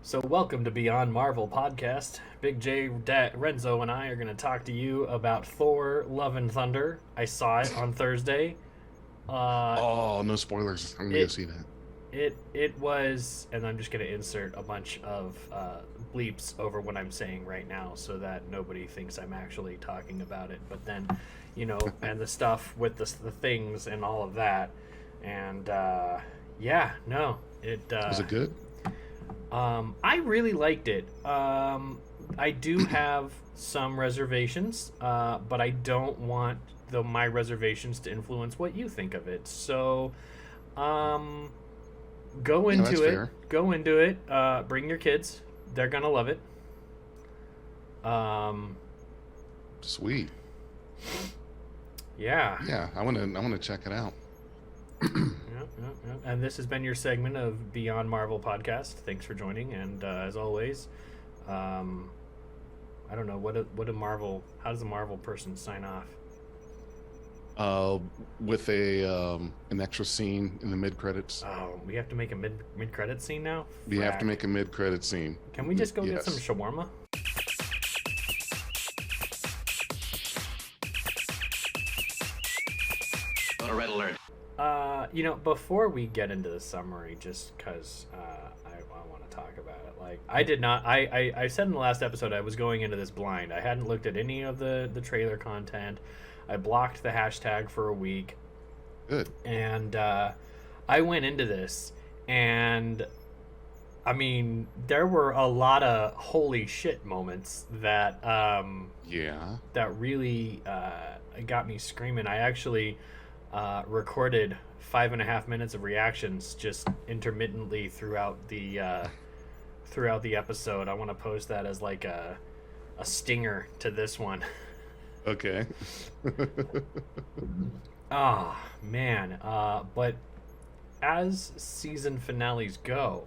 So, welcome to Beyond Marvel podcast. Big J, Renzo, and I are going to talk to you about Thor: Love and Thunder. I saw it on Thursday. Oh, no spoilers. I'm gonna go It see that. it was, and I'm just going to insert a bunch of bleeps over what I'm saying right now, so that nobody thinks I'm actually talking about it. But then, and the stuff with the things and all of that, and yeah, no, it. Was it good? I really liked it. I do have some reservations, but I don't want my reservations to influence what you think of it. So, um, go Yeah, that's into it. fair. Go into it. Bring your kids. They're gonna love it. Um, Sweet. yeah. Yeah, I wanna check it out. Yep. And this has been your segment of Beyond Marvel podcast. Thanks for joining. And as always, um, I don't know what a Marvel. How does a Marvel person sign off? Uh, with an extra scene in the mid credits. Oh, we have to make a mid credit scene now. We have to Frack. make a mid credit scene. Can we just go get some Yes. shawarma? Red alert. Before we get into the summary, just because I want to talk about it. Like, I did not. I said in the last episode I was going into this blind. I hadn't looked at any of the trailer content. I blocked the hashtag for a week, Good. and I went into this, and I mean, there were a lot of holy shit moments that Yeah. that really got me screaming. I actually recorded 5.5 minutes of reactions just intermittently throughout the episode. I want to post that as like a stinger to this one. Okay. Ah, man. But as season finales go,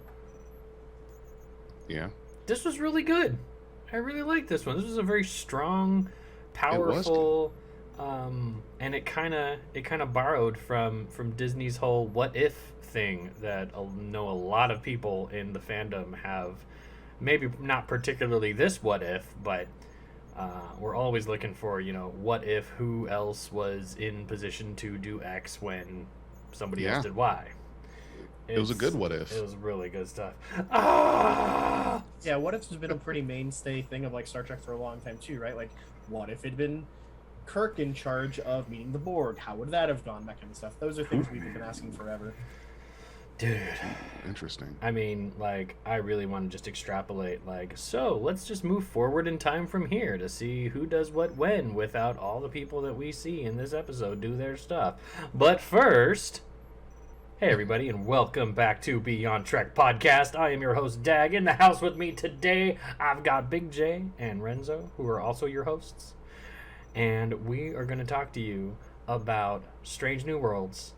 Yeah. this was really good. I really liked this one. This was a very strong, powerful, and it kind of borrowed from Disney's whole "what if" thing that I know a lot of people in the fandom have. Maybe not particularly this "what if," but we're always looking for what if, who else was in position to do X when somebody else Yeah. did Y. It was a good what if. It was really good stuff. Ah! Yeah, what if's been a pretty mainstay thing of like Star Trek for a long time too, right? Like, what if it'd been Kirk in charge of meeting the Borg? How would that have gone? That kind of stuff. Those are things we've been asking forever. Dude. Interesting. I mean, like, I really want to just extrapolate, like, so let's just move forward in time from here to see who does what when without all the people that we see in this episode do their stuff. But first, hey everybody, and welcome back to Beyond Trek Podcast. I am your host, Dag. In the house with me today, I've got Big J and Renzo, who are also your hosts. And we are going to talk to you about Strange New Worlds,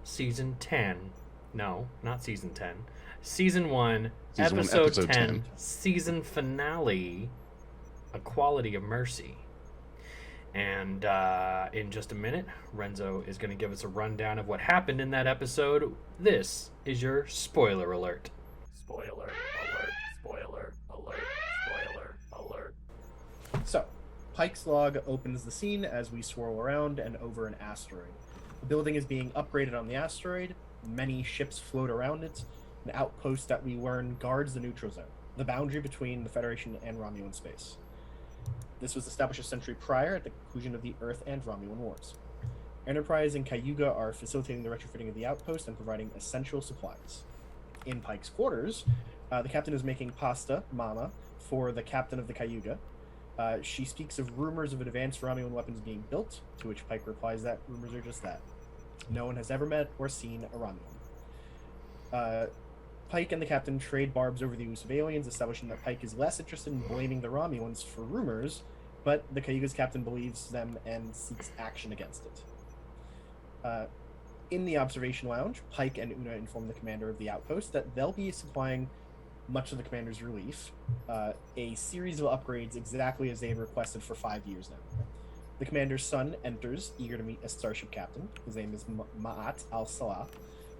Season 10. No, not Season 10. Season 1, Season 1, episode episode 10, 10. Season Finale, A Quality of Mercy. And in just a minute, Renzo is going to give us a rundown of what happened in that episode. This is your spoiler alert. Spoiler alert. Spoiler alert. Spoiler alert. So, Pike's log opens the scene as we swirl around and over an asteroid. The building is being upgraded on the asteroid. Many ships float around it. An outpost that we learn guards the neutral zone, the boundary between the Federation and Romulan space. This was established a century prior at the conclusion of the Earth and Romulan Wars. Enterprise and Cayuga are facilitating the retrofitting of the outpost and providing essential supplies. In Pike's quarters, the captain is making pasta, mama, for the captain of the Cayuga. She speaks of rumors of advanced Romulan weapons being built, to which Pike replies that rumors are just that. No one has ever met or seen a Romulan. Pike and the captain trade barbs over the use of aliens, establishing that Pike is less interested in blaming the Romulans for rumors, but the Cayuga's captain believes them and seeks action against it. In the observation lounge, Pike and Una inform the commander of the outpost that they'll be supplying, much to the commander's relief, a series of upgrades exactly as they had requested for 5 years now. The commander's son enters, eager to meet a starship captain. His name is Ma'at al-Salah,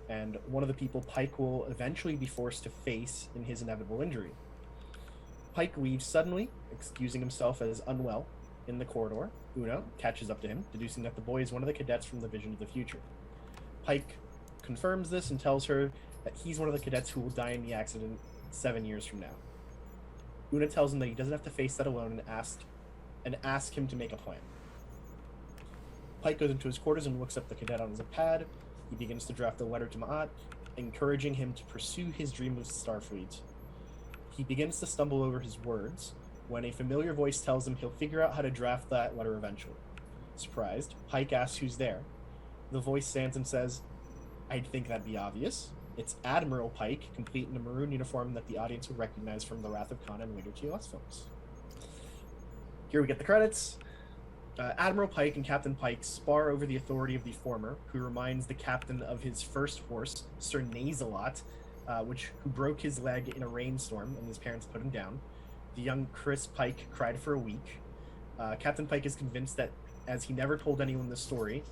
and one of the people Pike will eventually be forced to face in his inevitable injury. Pike leaves suddenly, excusing himself as unwell. In the corridor, Una catches up to him, deducing that the boy is one of the cadets from the Vision of the Future. Pike confirms this and tells her that he's one of the cadets who will die in the accident 7 years from now. Una tells him that he doesn't have to face that alone and ask him to make a plan. Pike goes into his quarters and looks up the cadet on his pad. He begins to draft a letter to Ma'at, encouraging him to pursue his dream of Starfleet. He begins to stumble over his words when a familiar voice tells him he'll figure out how to draft that letter eventually. Surprised, Pike asks who's there. The voice stands and says, "I'd think that'd be obvious. It's Admiral Pike, complete in a maroon uniform that the audience would recognize from the Wrath of Khan and later TOS films." Here we get the credits. Admiral Pike and Captain Pike spar over the authority of the former, who reminds the captain of his first horse, Sir Nazelot, who broke his leg in a rainstorm and his parents put him down. The young Chris Pike cried for a week. Captain Pike is convinced that, as he never told anyone the story,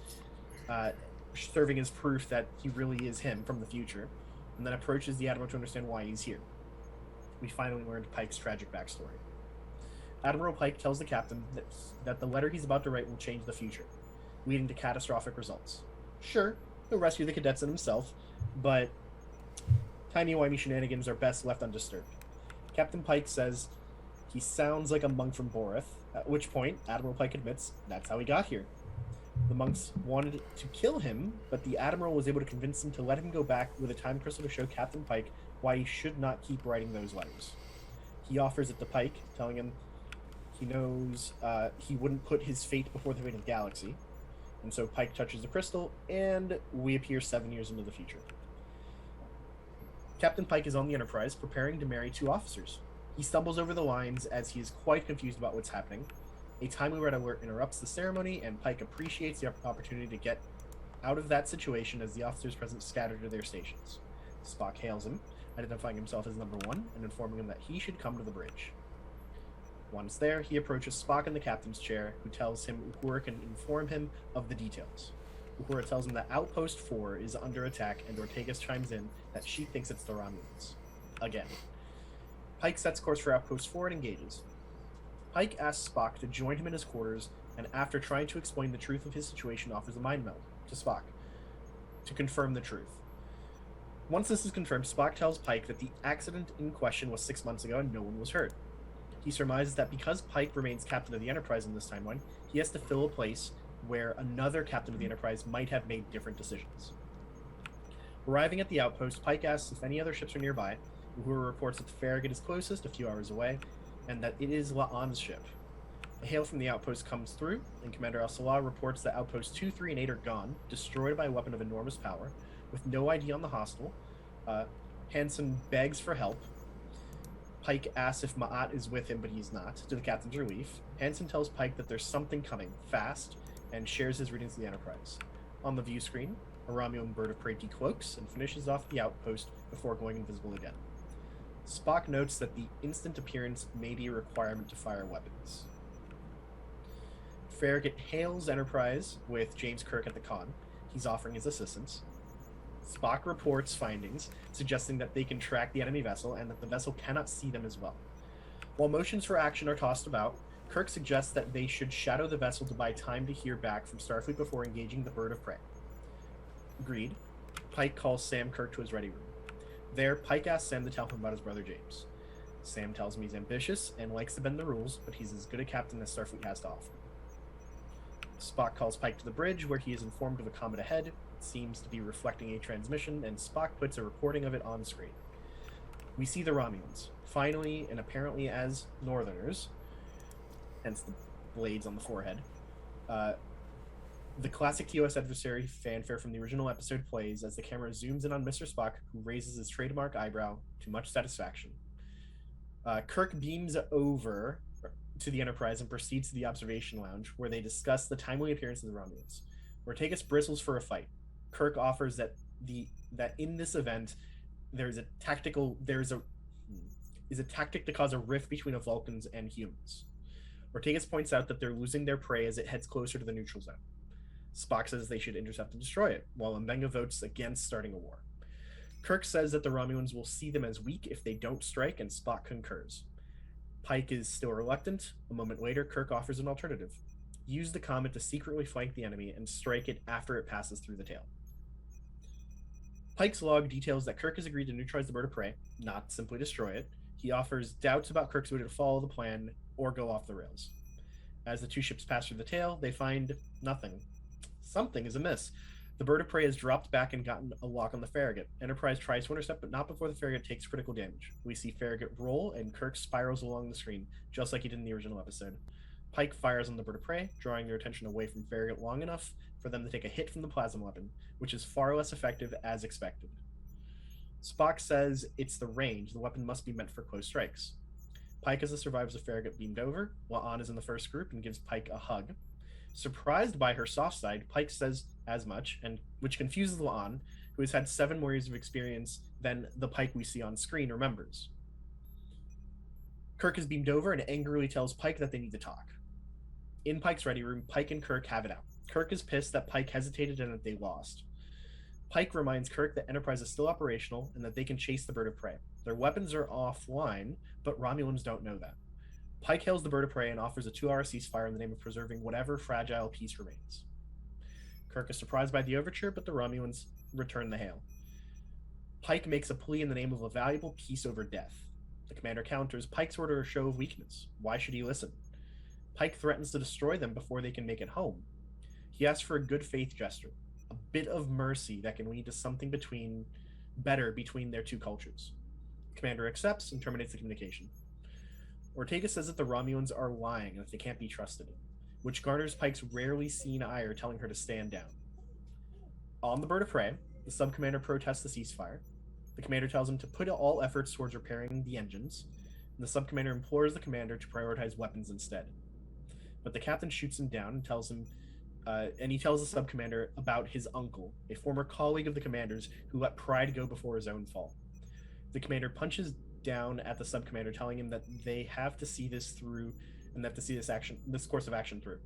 serving as proof that he really is him from the future, and then approaches the Admiral to understand why he's here. We finally learned Pike's tragic backstory. Admiral Pike tells the captain that the letter he's about to write will change the future, leading to catastrophic results. Sure, he'll rescue the cadets and himself, but timey-wimey shenanigans are best left undisturbed. Captain Pike says he sounds like a monk from Boreth, at which point Admiral Pike admits that's how he got here. The monks wanted to kill him, but the Admiral was able to convince them to let him go back with a time crystal to show Captain Pike why he should not keep writing those letters. He offers it to Pike, telling him he knows he wouldn't put his fate before the fate of the galaxy. And so Pike touches the crystal, and we appear 7 years into the future. Captain Pike is on the Enterprise, preparing to marry 2 officers. He stumbles over the lines as he is quite confused about what's happening. A timely red alert interrupts the ceremony, and Pike appreciates the opportunity to get out of that situation as the officers present scatter to their stations. Spock hails him, identifying himself as number 1 and informing him that he should come to the bridge. Once there, he approaches Spock in the captain's chair, who tells him Uhura can inform him of the details. Uhura tells him that Outpost 4 is under attack, and Ortegas chimes in that she thinks it's the Romulans. Again. Pike sets course for Outpost 4 and engages. Pike asks Spock to join him in his quarters, and after trying to explain the truth of his situation, offers a mind meld to Spock to confirm the truth. Once this is confirmed, Spock tells Pike that the accident in question was 6 months ago and no one was hurt. He surmises that because Pike remains captain of the Enterprise in this timeline, he has to fill a place where another captain of the Enterprise might have made different decisions. Arriving at the outpost, Pike asks if any other ships are nearby. Uhura reports that the Farragut is closest, a few hours away, and that it is La'an's ship. A hail from the outpost comes through, and Commander Al-Salah reports that Outposts 2, 3, and 8 are gone, destroyed by a weapon of enormous power, with no ID on the hostile. Hansen begs for help. Pike asks if Ma'at is with him, but he's not, to the captain's relief. Hansen tells Pike that there's something coming, fast, and shares his readings to the Enterprise. On the view screen, a Romulan bird of prey decloaks and finishes off the outpost before going invisible again. Spock notes that the instant appearance may be a requirement to fire weapons. Farragut hails Enterprise with James Kirk at the con. He's offering his assistance. Spock reports findings, suggesting that they can track the enemy vessel and that the vessel cannot see them as well. While motions for action are tossed about, Kirk suggests that they should shadow the vessel to buy time to hear back from Starfleet before engaging the bird of prey. Agreed. Pike calls Sam Kirk to his ready room. There, Pike asks Sam to tell him about his brother James. Sam tells him he's ambitious and likes to bend the rules, but he's as good a captain as Starfleet has to offer. Spock calls Pike to the bridge, where he is informed of a comet ahead. It seems to be reflecting a transmission, and Spock puts a recording of it on screen. We see the Romulans, finally and apparently as Northerners, hence the blades on the forehead. The classic TOS adversary fanfare from the original episode plays as the camera zooms in on Mr. Spock, who raises his trademark eyebrow to much satisfaction. Kirk beams over to the Enterprise and proceeds to the observation lounge, where they discuss the timely appearance of the Romulans. Ortegas bristles for a fight. Kirk offers that in this event is a tactic to cause a rift between the Vulcans and humans. Ortegas points out that they're losing their prey as it heads closer to the neutral zone. Spock says they should intercept and destroy it, while Mbenga votes against starting a war. Kirk says that the Romulans will see them as weak if they don't strike, and Spock concurs. Pike is still reluctant. A moment later, Kirk offers an alternative. Use the comet to secretly flank the enemy and strike it after it passes through the tail. Pike's log details that Kirk has agreed to neutralize the bird of prey, not simply destroy it. He offers doubts about Kirk's ability to follow the plan or go off the rails. As the two ships pass through the tail, they find nothing. Something is amiss. The bird of prey has dropped back and gotten a lock on the Farragut. Enterprise tries to intercept, but not before the Farragut takes critical damage. We see Farragut roll, and Kirk spirals along the screen, just like he did in the original episode. Pike fires on the bird of prey, drawing their attention away from Farragut long enough for them to take a hit from the plasma weapon, which is far less effective as expected. Spock says it's the range, the weapon must be meant for close strikes. Pike, as the survivors of Farragut, beamed over. La'an is in the first group and gives Pike a hug. Surprised by her soft side, Pike says as much, and which confuses La'an, who has had 7 more years of experience than the Pike we see on screen remembers. Kirk is beamed over and angrily tells Pike that they need to talk. In Pike's ready room, Pike and Kirk have it out. Kirk is pissed that Pike hesitated and that they lost. Pike reminds Kirk that Enterprise is still operational and that they can chase the bird of prey. Their weapons are offline, but Romulans don't know that. Pike hails the bird of prey and offers a 2-hour ceasefire in the name of preserving whatever fragile peace remains. Kirk is surprised by the overture, but the Romulans return the hail. Pike makes a plea in the name of a valuable peace over death. The commander counters Pike's order a show of weakness. Why should he listen? Pike threatens to destroy them before they can make it home. He asks for a good faith gesture, a bit of mercy that can lead to something better between their two cultures. Commander accepts and terminates the communication. Ortega says that the Romulans are lying and that they can't be trusted, which garners Pike's rarely seen ire, telling her to stand down. On the bird of prey, the sub-commander protests the ceasefire. The commander tells him to put all efforts towards repairing the engines, and the sub-commander implores the commander to prioritize weapons instead. But the captain shoots him down and tells him, he tells the sub-commander about his uncle, a former colleague of the commander's who let pride go before his own fall. The commander punches down at the sub-commander, telling him that they have to see this through and they have to see this course of action through.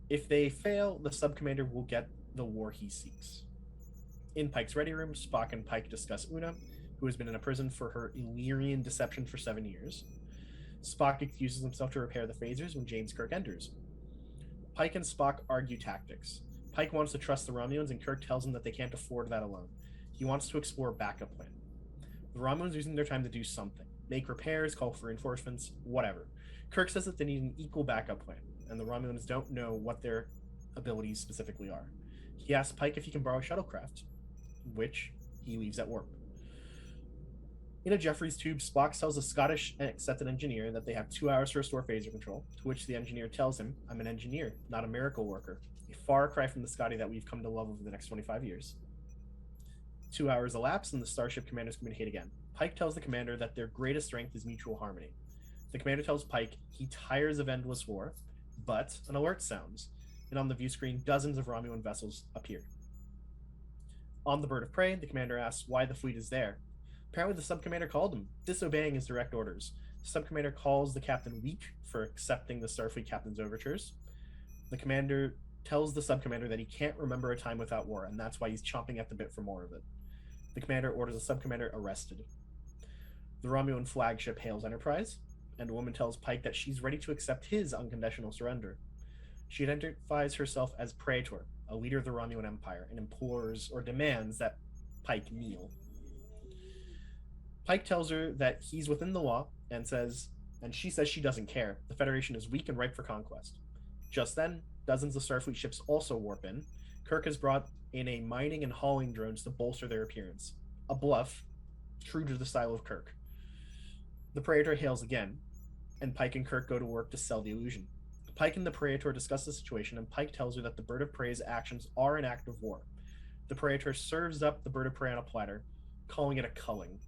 If they fail, the sub-commander will get the war he seeks. In Pike's ready room, Spock and Pike discuss Una, who has been in a prison for her Illyrian deception for 7 years. Spock excuses himself to repair the phasers when James Kirk enters. Pike and Spock argue tactics. Pike wants to trust the Romulans, and Kirk tells him that they can't afford that alone. He wants to explore a backup plan. The Romulans are using their time to do something. Make repairs, call for reinforcements, whatever. Kirk says that they need an equal backup plan, and the Romulans don't know what their abilities specifically are. He asks Pike if he can borrow a shuttlecraft, which he leaves at warp. In a Jeffries tube, Spock tells a Scottish accepted engineer that they have 2 hours to restore phaser control, to which the engineer tells him, "I'm an engineer, not a miracle worker." A far cry from the Scotty that we've come to love over the next 25 years. 2 hours elapse, and the starship commanders communicate again. Pike tells the commander that their greatest strength is mutual harmony. The commander tells Pike he tires of endless war, but an alert sounds, and on the view screen, dozens of Romulan vessels appear. On the bird of prey, the commander asks why the fleet is there. Apparently, the sub-commander called him, disobeying his direct orders. The sub-commander calls the captain weak for accepting the Starfleet captain's overtures. The commander tells the sub-commander that he can't remember a time without war, and that's why he's chomping at the bit for more of it. The commander orders the sub-commander arrested. The Romulan flagship hails Enterprise, and a woman tells Pike that she's ready to accept his unconditional surrender. She identifies herself as Praetor, a leader of the Romulan Empire, and implores or demands that Pike kneel. Pike tells her that he's within the law and she says she doesn't care. The Federation is weak and ripe for conquest. Just then, dozens of Starfleet ships also warp in. Kirk has brought in a mining and hauling drones to bolster their appearance. A bluff, true to the style of Kirk. The Praetor hails again, and Pike and Kirk go to work to sell the illusion. Pike and the Praetor discuss the situation, and Pike tells her that the bird of prey's actions are an act of war. The Praetor serves up the bird of prey on a platter, calling it a culling.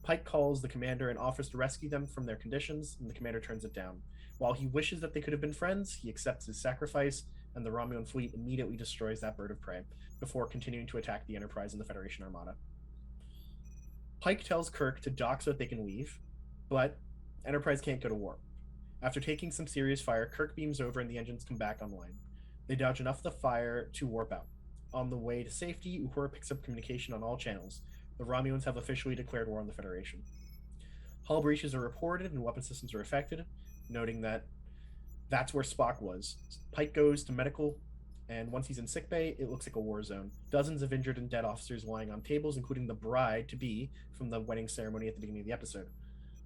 Pike calls the commander and offers to rescue them from their conditions, and the commander turns it down. While he wishes that they could have been friends, he accepts his sacrifice, and the Romulan fleet immediately destroys that bird of prey, before continuing to attack the Enterprise and the Federation Armada. Pike tells Kirk to dock so that they can leave, but Enterprise can't go to war. After taking some serious fire, Kirk beams over and the engines come back online. They dodge enough of the fire to warp out. On the way to safety, Uhura picks up communication on all channels. The Romulans have officially declared war on the Federation. Hull breaches are reported and weapon systems are affected, noting that that's where Spock was. Pike goes to medical, and once he's in sickbay, it looks like a war zone. Dozens of injured and dead officers lying on tables, including the bride-to-be from the wedding ceremony at the beginning of the episode.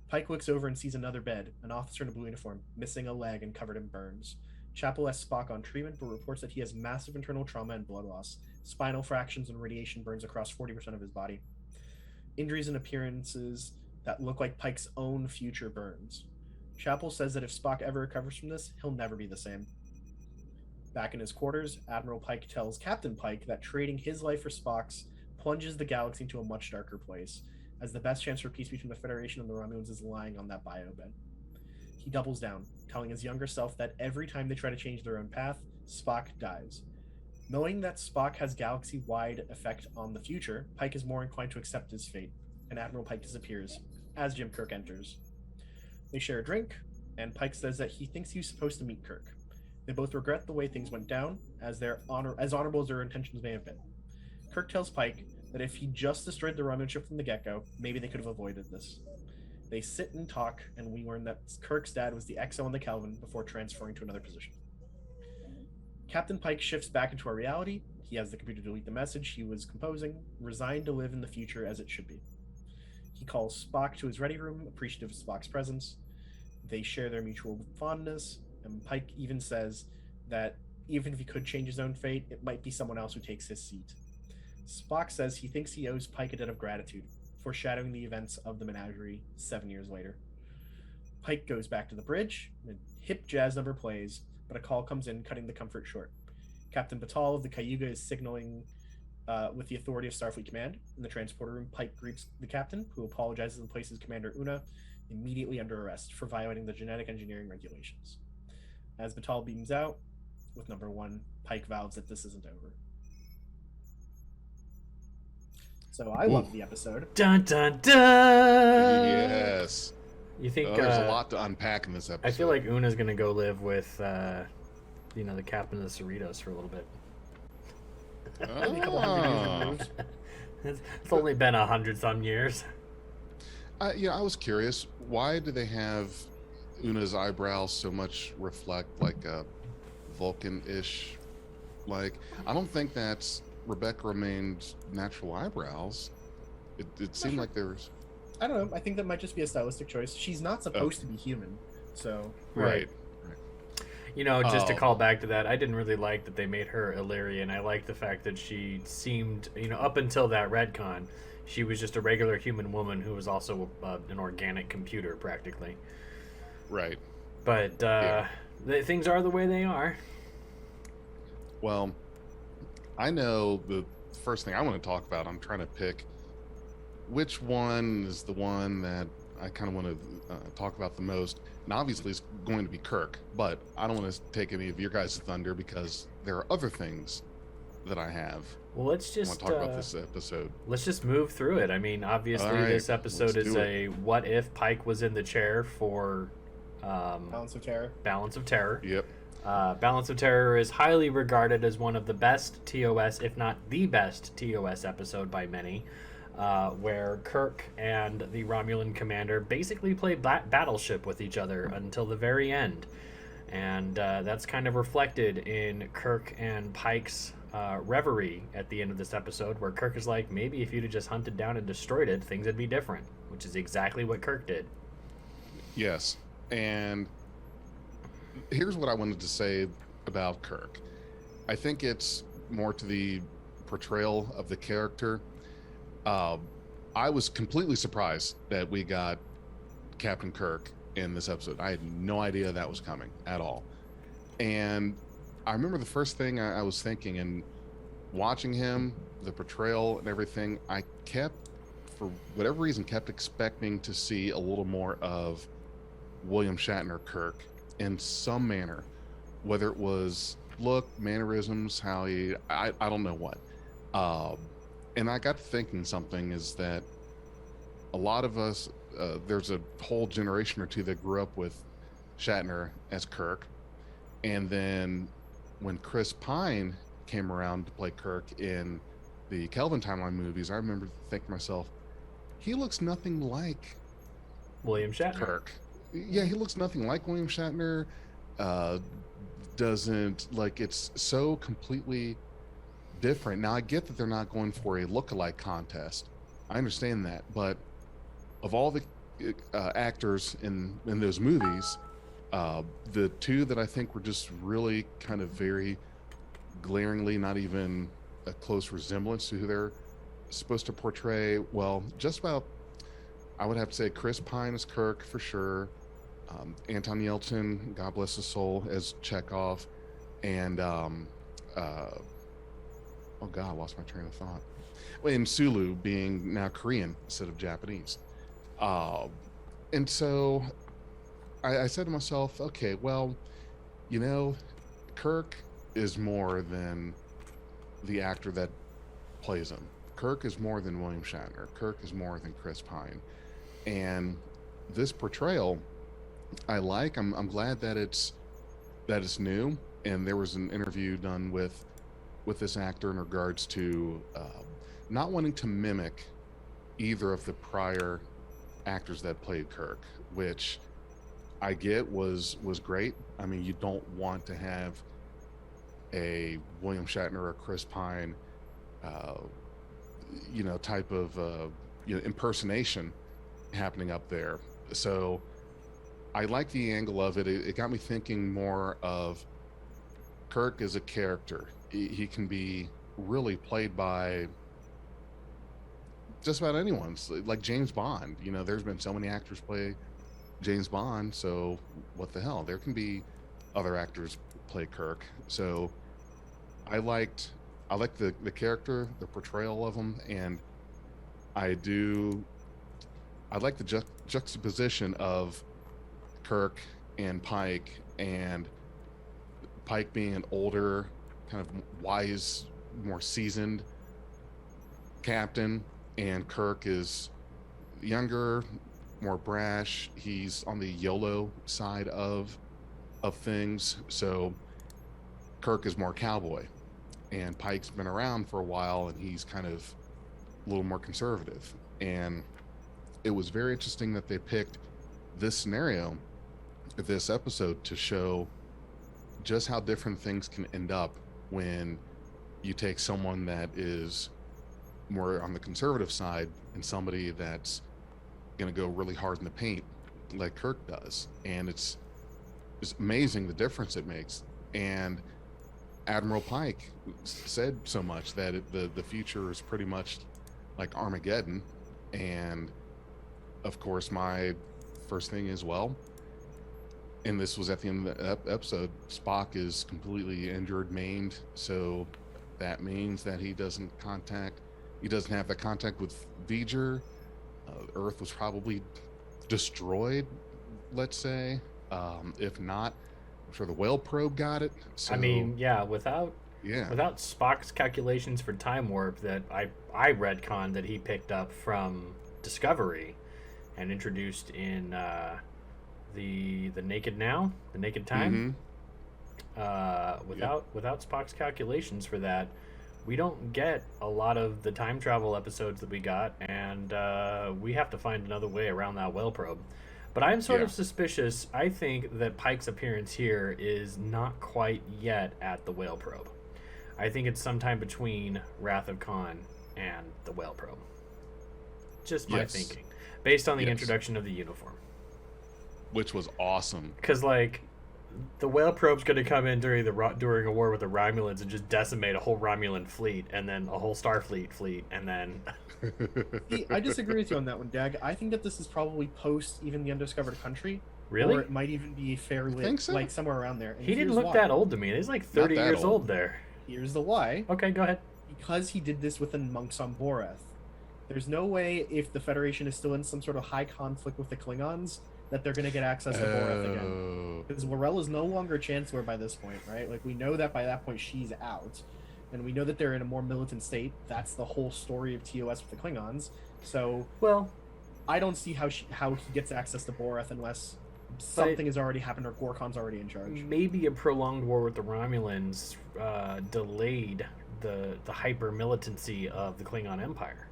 Pike looks over and sees another bed, an officer in a blue uniform, missing a leg and covered in burns. Chapel has Spock on treatment, but reports that he has massive internal trauma and blood loss, spinal fractures, and radiation burns across 40% of his body. Injuries and appearances that look like Pike's own future burns. Chapel says that if Spock ever recovers from this, he'll never be the same. Back in his quarters, Admiral Pike tells Captain Pike that trading his life for Spock's plunges the galaxy into a much darker place, as the best chance for peace between the Federation and the Romulans is lying on that biobed. He doubles down, telling his younger self that every time they try to change their own path, Spock dies. Knowing that Spock has galaxy-wide effect on the future, Pike is more inclined to accept his fate, and Admiral Pike disappears, as Jim Kirk enters. They share a drink, and Pike says that he thinks he was supposed to meet Kirk. They both regret the way things went down, as honorable as their intentions may have been. Kirk tells Pike that if he just destroyed the Romulan ship from the get-go, maybe they could have avoided this. They sit and talk, and we learn that Kirk's dad was the XO on the Kelvin before transferring to another position. Captain Pike shifts back into our reality. He has the computer delete the message he was composing, resigned to live in the future as it should be. He calls Spock to his ready room, appreciative of Spock's presence. They share their mutual fondness, and Pike even says that even if he could change his own fate, it might be someone else who takes his seat. Spock says he thinks he owes Pike a debt of gratitude, foreshadowing the events of the menagerie 7 years later. Pike goes back to the bridge, and hip jazz number plays, but a call comes in, cutting the comfort short. Captain Batal of the Cayuga is signaling with the authority of Starfleet Command. In the transporter room, Pike greets the captain, who apologizes and places Commander Una immediately under arrest for violating the genetic engineering regulations. As Batal beams out, with number 1, Pike vows that this isn't over. So I love the episode. Dun dun dun! Yes. You think there's a lot to unpack in this episode. I feel like Una's gonna go live with, the captain of the Cerritos for a little bit. Maybe a couple hundred years removed. It's only been 100-some years. I was curious. Why do they have Una's eyebrows so much reflect like a Vulcan-ish? Like, I don't think that's Rebecca Romaine's natural eyebrows. It seemed like there was... I don't know. I think that might just be a stylistic choice. She's not supposed to be human, so... Right. Just to call back to that, I didn't really like that they made her Illyrian. I liked the fact that she seemed, up until that retcon, she was just a regular human woman who was also an organic computer, practically. Right. But things are the way they are. Well, I know the first thing I want to talk about, I'm trying to pick which one is the one that I kind of want to talk about the most. And obviously it's going to be Kirk, but I don't want to take any of your guys' thunder because there are other things that I have. Well, let's just want to talk about this episode. Let's just move through it. I mean, obviously this episode is a what if Pike was in the chair for Balance of Terror. Balance of Terror. Yep. Balance of Terror is highly regarded as one of the best TOS, if not the best TOS episode by many, where Kirk and the Romulan commander basically play battleship with each other until the very end. And that's kind of reflected in Kirk and Pike's reverie at the end of this episode, where Kirk is like, maybe if you'd have just hunted down and destroyed it, things would be different, which is exactly what Kirk did. Yes. And here's what I wanted to say about Kirk. I think it's more to the portrayal of the character. I was completely surprised that we got Captain Kirk in this episode. I had no idea that was coming at all. And I remember the first thing I was thinking, and watching him, the portrayal and everything, I kept, for whatever reason, kept expecting to see a little more of William Shatner Kirk in some manner, whether it was look, mannerisms, how he, I don't know what. And I got to thinking something is that a lot of us, there's a whole generation or two that grew up with Shatner as Kirk. And then when Chris Pine came around to play Kirk in the Kelvin Timeline movies, I remember thinking to myself, he looks nothing like William Shatner. Kirk. Yeah, he looks nothing like William Shatner. Uh, doesn't like it's so completely different. Now I get that they're not going for a look-alike contest. I understand that, but of all the actors in those movies, the two that I think were just really kind of very glaringly not even a close resemblance to who they're supposed to portray. Well, just about, I would have to say Chris Pine as Kirk for sure. Anton Yelchin, God bless his soul, as Chekhov, and oh God, I lost my train of thought. Well, and Sulu being now Korean instead of Japanese. And so I said to myself, okay, well, you know, Kirk is more than the actor that plays him. Kirk is more than William Shatner. Kirk is more than Chris Pine. And this portrayal, I like. I'm glad that it's new. And there was an interview done with this actor in regards to not wanting to mimic either of the prior actors that played Kirk, which I get was great. I mean, you don't want to have a William Shatner or Chris Pine, type of impersonation happening up there. So I like the angle of it. It got me thinking more of Kirk as a character. He can be really played by just about anyone, like James Bond. You know, there's been so many actors play James Bond, so what the hell? There can be other actors play Kirk. So I liked the character, the portrayal of him, and I like the juxtaposition of Kirk and Pike, and Pike being an older, kind of wise, more seasoned captain, and Kirk is younger, more brash. He's on the YOLO side of things. So Kirk is more cowboy, and Pike's been around for a while, and he's kind of a little more conservative. And it was very interesting that they picked this scenario, this episode, to show just how different things can end up when you take someone that is more on the conservative side and somebody that's going to go really hard in the paint like Kirk does. And it's amazing the difference it makes. And Admiral Pike said so much that the future is pretty much like Armageddon. And of course, my first thing is, well, and this was at the end of the episode, Spock is completely injured, maimed, so that means that he doesn't have that contact with V'ger. Earth was probably destroyed, let's say. If not, I'm sure the whale probe got it. So, I mean, yeah, without Spock's calculations for time warp that I retconned that he picked up from Discovery and introduced in the Naked Time. Without Spock's calculations for that, we don't get a lot of the time travel episodes that we got, and we have to find another way around that whale probe. But I'm sort of suspicious. I think that Pike's appearance here is not quite yet at the whale probe. I think it's sometime between Wrath of Khan and the whale probe. Just my thinking, based on the introduction of the uniform, which was awesome. Because the whale probe's going to come in during a war with the Romulans and just decimate a whole Romulan fleet, and then a whole Starfleet fleet, and then. See, I disagree with you on that one, Dag. I think that this is probably post even the Undiscovered Country. Really? Or it might even be fairly like somewhere around there. And he didn't look that old to me. He's like 30 years old there. Here's the why. Okay, go ahead. Because he did this with the monks on Boreth. There's no way, if the Federation is still in some sort of high conflict with the Klingons, that they're going to get access to Boreth again. Because L'Rell is no longer Chancellor by this point, right? Like, we know that by that point she's out. And we know that they're in a more militant state. That's the whole story of TOS with the Klingons. So, well, I don't see how he gets access to Boreth unless something has already happened or Gorkon's already in charge. Maybe a prolonged war with the Romulans delayed the hyper militancy of the Klingon Empire.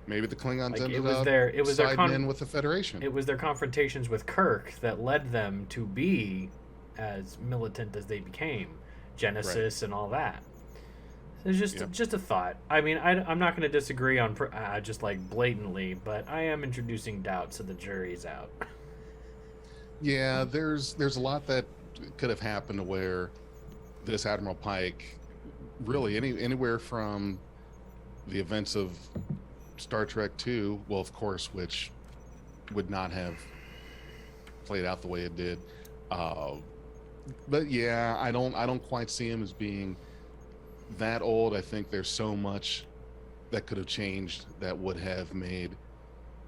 Maybe the Klingons Like, ended up siding in with the Federation. It was their confrontations with Kirk that led them to be as militant as they became, Genesis and all that. It's just a thought. I mean, I'm not going to disagree on just like blatantly, but I am introducing doubt, so the jury's out. Yeah, there's a lot that could have happened to where this Admiral Pike, really anywhere from the events of Star Trek II, well, of course, which would not have played out the way it did. But yeah, I don't quite see him as being that old. I think there's so much that could have changed that would have made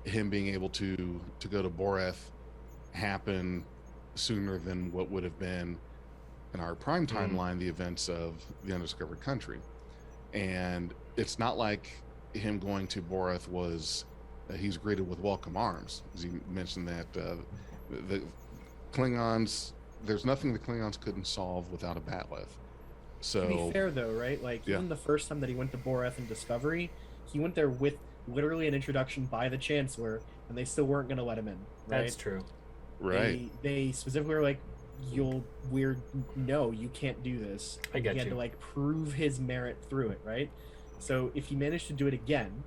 him being able to go to Boreth happen sooner than what would have been in our prime timeline, the events of the Undiscovered Country. And it's not like him going to Boreth was he's greeted with welcome arms, as you mentioned that the Klingons, there's nothing the Klingons couldn't solve without a bat'leth. So to be fair though, right, like even the first time that he went to Boreth in Discovery, he went there with literally an introduction by the Chancellor, and they still weren't going to let him in, right? That's true. Right. They specifically were like, no, you can't do this. I get he had you. to like prove his merit through it, right? So if he managed to do it again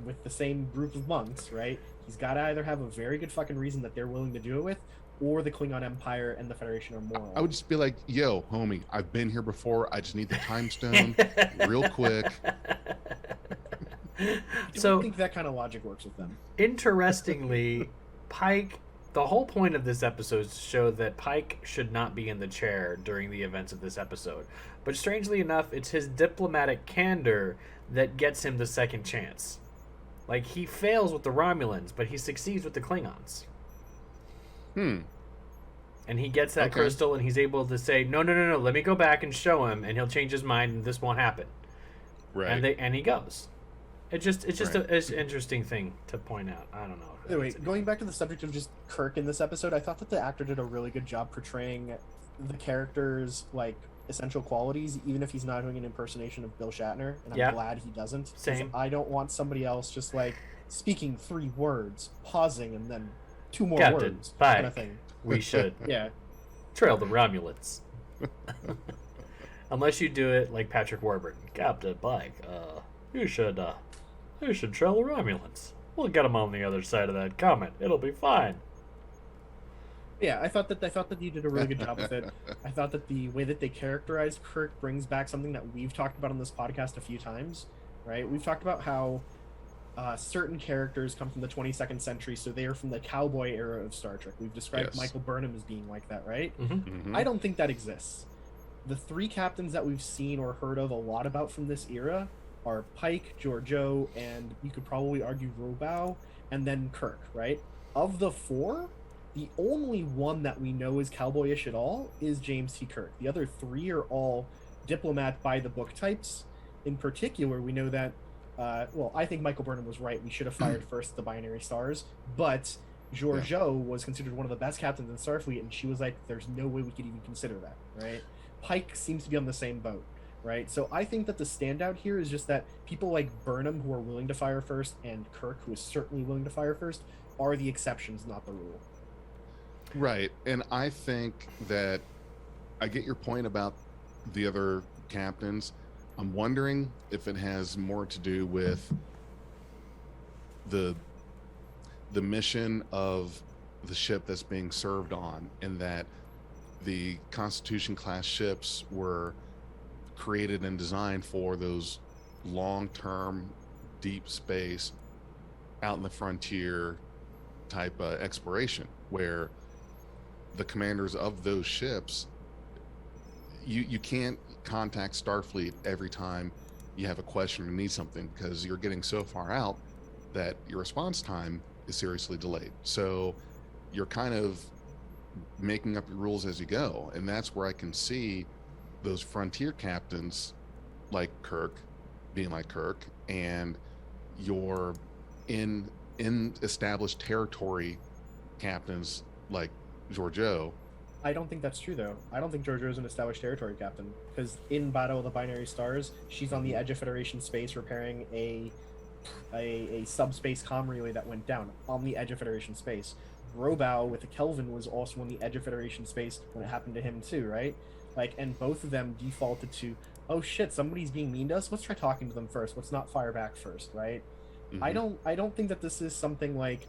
with the same group of monks, right, he's got to either have a very good fucking reason that they're willing to do it with, or the Klingon Empire and the Federation are moral. I would just be like, yo, homie, I've been here before. I just need the time stone real quick. I don't think that kind of logic works with them. Interestingly, Pike, the whole point of this episode is to show that Pike should not be in the chair during the events of this episode. But strangely enough, it's his diplomatic candor that gets him the second chance. Like, he fails with the Romulans, but he succeeds with the Klingons. And he gets that crystal, and he's able to say, no, let me go back and show him, and he'll change his mind, and this won't happen. Right. And he goes. It's just it's an interesting thing to point out. I don't know. Anyway, going back to the subject of just Kirk in this episode, I thought that the actor did a really good job portraying the character's like essential qualities, even if he's not doing an impersonation of Bill Shatner, and I'm glad he doesn't. Same. I don't want somebody else just like speaking 3 words, pausing, and then 2 more Captain words, Pike. kind of thing. We should Yeah. trail the Romulans. Unless you do it like Patrick Warburton. Captain Pike, you should trail the Romulans. We'll get them on the other side of that comet. It'll be fine. Yeah, I thought that you did a really good job with it. I thought that the way that they characterized Kirk brings back something that we've talked about on this podcast a few times, right? We've talked about how certain characters come from the 22nd century, so they are from the cowboy era of Star Trek. We've described Michael Burnham as being like that, right? I don't think that exists. The 3 captains that we've seen or heard of a lot about from this era are Pike, Georgiou, and you could probably argue Robow, and then Kirk, right? Of the 4, the only one that we know is cowboyish at all is James T. Kirk. The other 3 are all diplomat by the book types. In particular, we know that, I think Michael Burnham was right. We should have fired first the binary stars, but Georgiou was considered one of the best captains in Starfleet, and she was like, there's no way we could even consider that, right? Pike seems to be on the same boat. Right, so I think that the standout here is just that people like Burnham, who are willing to fire first, and Kirk, who is certainly willing to fire first, are the exceptions, not the rule. Right, and I think that I get your point about the other captains. I'm wondering if it has more to do with the mission of the ship that's being served on, in that the Constitution class ships were created and designed for those long-term deep space out in the frontier type exploration, where the commanders of those ships, you can't contact Starfleet every time you have a question or need something, because you're getting so far out that your response time is seriously delayed. So you're kind of making up your rules as you go, and that's where I can see those frontier captains like Kirk being like Kirk, and your in established territory captains like Georgiou. I don't think that's true, though. I don't think Georgiou is an established territory captain, because in Battle of the Binary Stars, she's on the edge of Federation space repairing a a subspace comm relay that went down on the edge of Federation space. Robow with the Kelvin was also on the edge of Federation space when it happened to him too, right? Like, and both of them defaulted to, oh shit, somebody's being mean to us. Let's try talking to them first. Let's not fire back first, right? I don't think that this is something like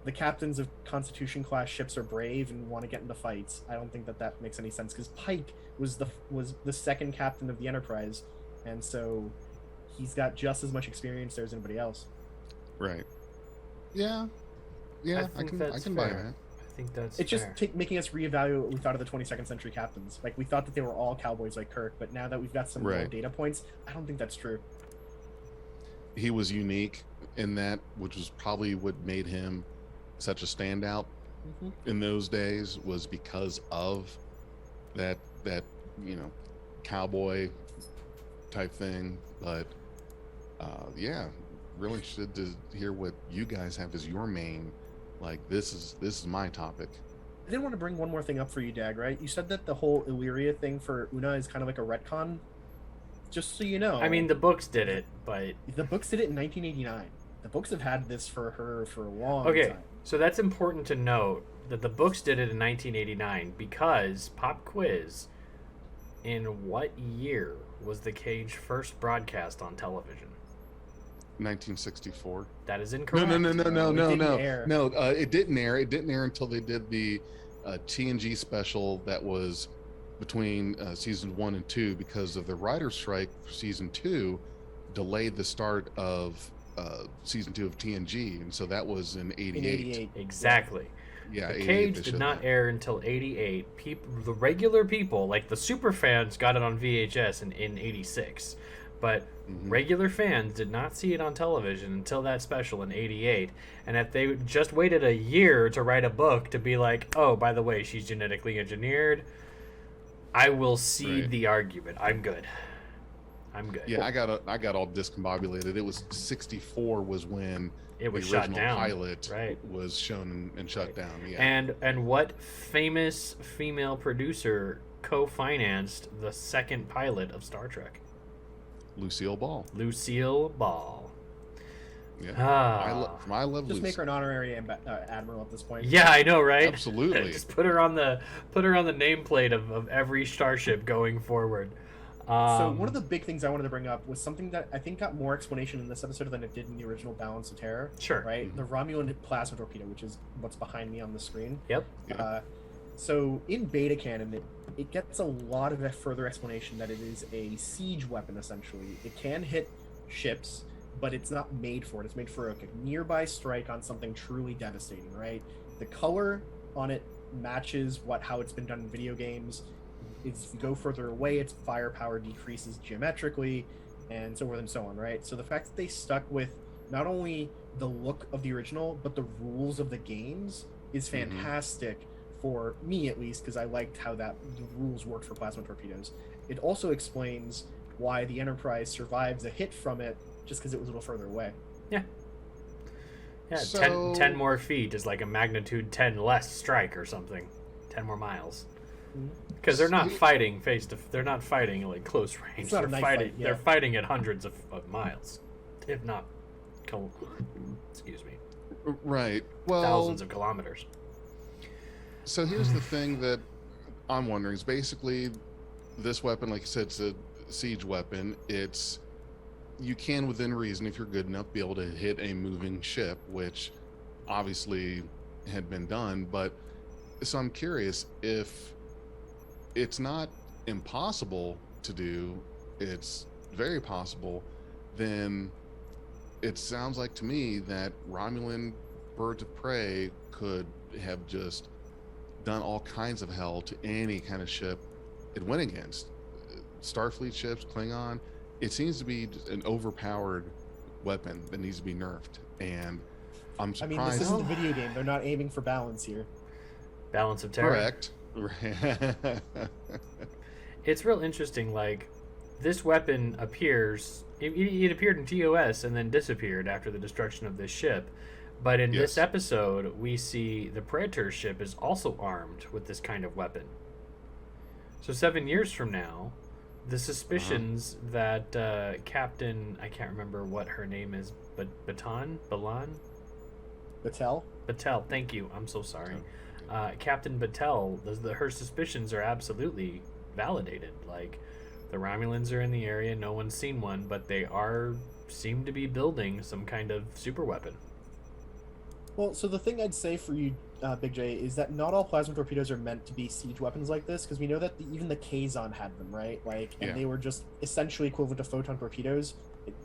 the captains of Constitution class ships are brave and want to get into fights. I don't think that that makes any sense because Pike was the second captain of the Enterprise, and so he's got just as much experience there as anybody else. Right. Yeah. Yeah, I can buy that. I think that's It's just fair. making us reevaluate what we thought of the 22nd century captains. Like, we thought that they were all cowboys like Kirk, but now that we've got some more Right. data points, I don't think that's true. He was unique in that, which was probably what made him such a standout in those days, was because of that cowboy type thing. But yeah, really interested to hear what you guys have as your main, like, this is my topic. I did want to bring one more thing up for you, Dag, right? You said that the whole Illyria thing for Una is kind of like a retcon. Just so you know. I mean, the books did it, but the books did it in 1989. The books have had this for her for a long okay. time. So that's important to note that the books did it in 1989 because pop quiz. In what year was the Cage first broadcast on television? 1964. That is incorrect. No. It didn't air. No, it didn't air. It didn't air until they did the TNG special that was between season 1 and 2, because of the writer's strike for season 2 delayed the start of season 2 of TNG, and so that was in 88. In 88. Exactly. Yeah, The 88 Cage they did showed not that. air until 88. The regular people, like the super fans, got it on VHS in 86. But regular fans did not see it on television until that special in 88. And if they just waited a year to write a book to be like, oh, by the way, she's genetically engineered, I will cede Right. the argument. I'm good. Yeah, I got all discombobulated. It was 64 was when It was the shut original down. pilot Right. was shown and shut down. Yeah. And what famous female producer co-financed the second pilot of Star Trek? Lucille Ball. Lucille Ball. Yeah. Ah. I love Just Lucille. make her an honorary admiral at this point. Yeah, I know, right? Absolutely. Just put her on the nameplate of every starship going forward. So one of the big things I wanted to bring up was something that I think got more explanation in this episode than it did in the original Balance of Terror. Sure. Right? The Romulan plasma torpedo, which is what's behind me on the screen. Yep. So in beta canon, it gets a lot of further explanation that it is a siege weapon, essentially. It can hit ships, but it's not made for it. It's made for a nearby strike on something truly devastating, right? The color on it matches how it's been done in video games. If you go further away, its firepower decreases geometrically, and so forth and so on, right? So the fact that they stuck with not only the look of the original, but the rules of the games is fantastic for me, at least, because I liked how the rules worked for plasma torpedoes. It also explains why the Enterprise survives a hit from it, just because it was a little further away. Yeah, So- 10 more feet is like a magnitude 10 less strike or something. 10 more miles. Because they're not fighting they're not fighting like close range. It's not a They're knife fighting. fight, yeah. They're fighting at hundreds of miles, if not, excuse me, Right. Well, thousands of kilometers. so here's the thing that I'm wondering is basically this weapon, like you said, it's a siege weapon. You can, within reason, if you're good enough, be able to hit a moving ship, which obviously had been done. But so I'm curious, if it's not impossible to do, it's very possible, then it sounds like to me that Romulan birds of prey could have just done all kinds of hell to any kind of ship it went against. Starfleet ships, Klingon, it seems to be an overpowered weapon that needs to be nerfed. And I'm I surprised. mean, this isn't a video game. They're not aiming for balance here. Balance of terror. Correct. It's real interesting. Like, this weapon appears. It appeared in TOS and then disappeared after the destruction of this ship. But in this Yes. episode, we see the Praetor ship is also armed with this kind of weapon. So 7 years from now, the suspicions that Captain, I can't remember what her name is, Batel? Batel, thank you. I'm so sorry. Captain Batel, her suspicions are absolutely validated. Like, the Romulans are in the area, no one's seen one, but they seem to be building some kind of super weapon. Well, so the thing I'd say for you, Big J, is that not all plasma torpedoes are meant to be siege weapons like this, because we know that even the Kazon had them, right? And they were just essentially equivalent to photon torpedoes.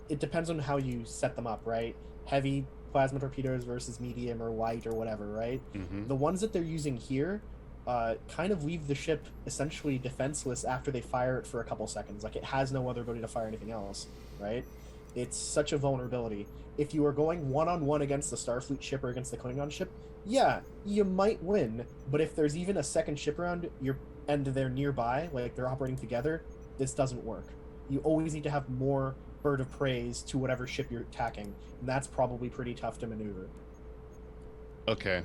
It depends on how you set them up, right? Heavy plasma torpedoes versus medium or light or whatever, right? Mm-hmm. The ones that they're using here kind of leave the ship essentially defenseless after they fire it for a couple seconds. Like, it has no other ability to fire anything else, right? It's such a vulnerability. If you are going one-on-one against the Starfleet ship or against the Klingon ship, yeah, you might win. But if there's even a second ship around and they're nearby, like they're operating together, this doesn't work. You always need to have more bird of praise to whatever ship you're attacking, and that's probably pretty tough to maneuver. Okay,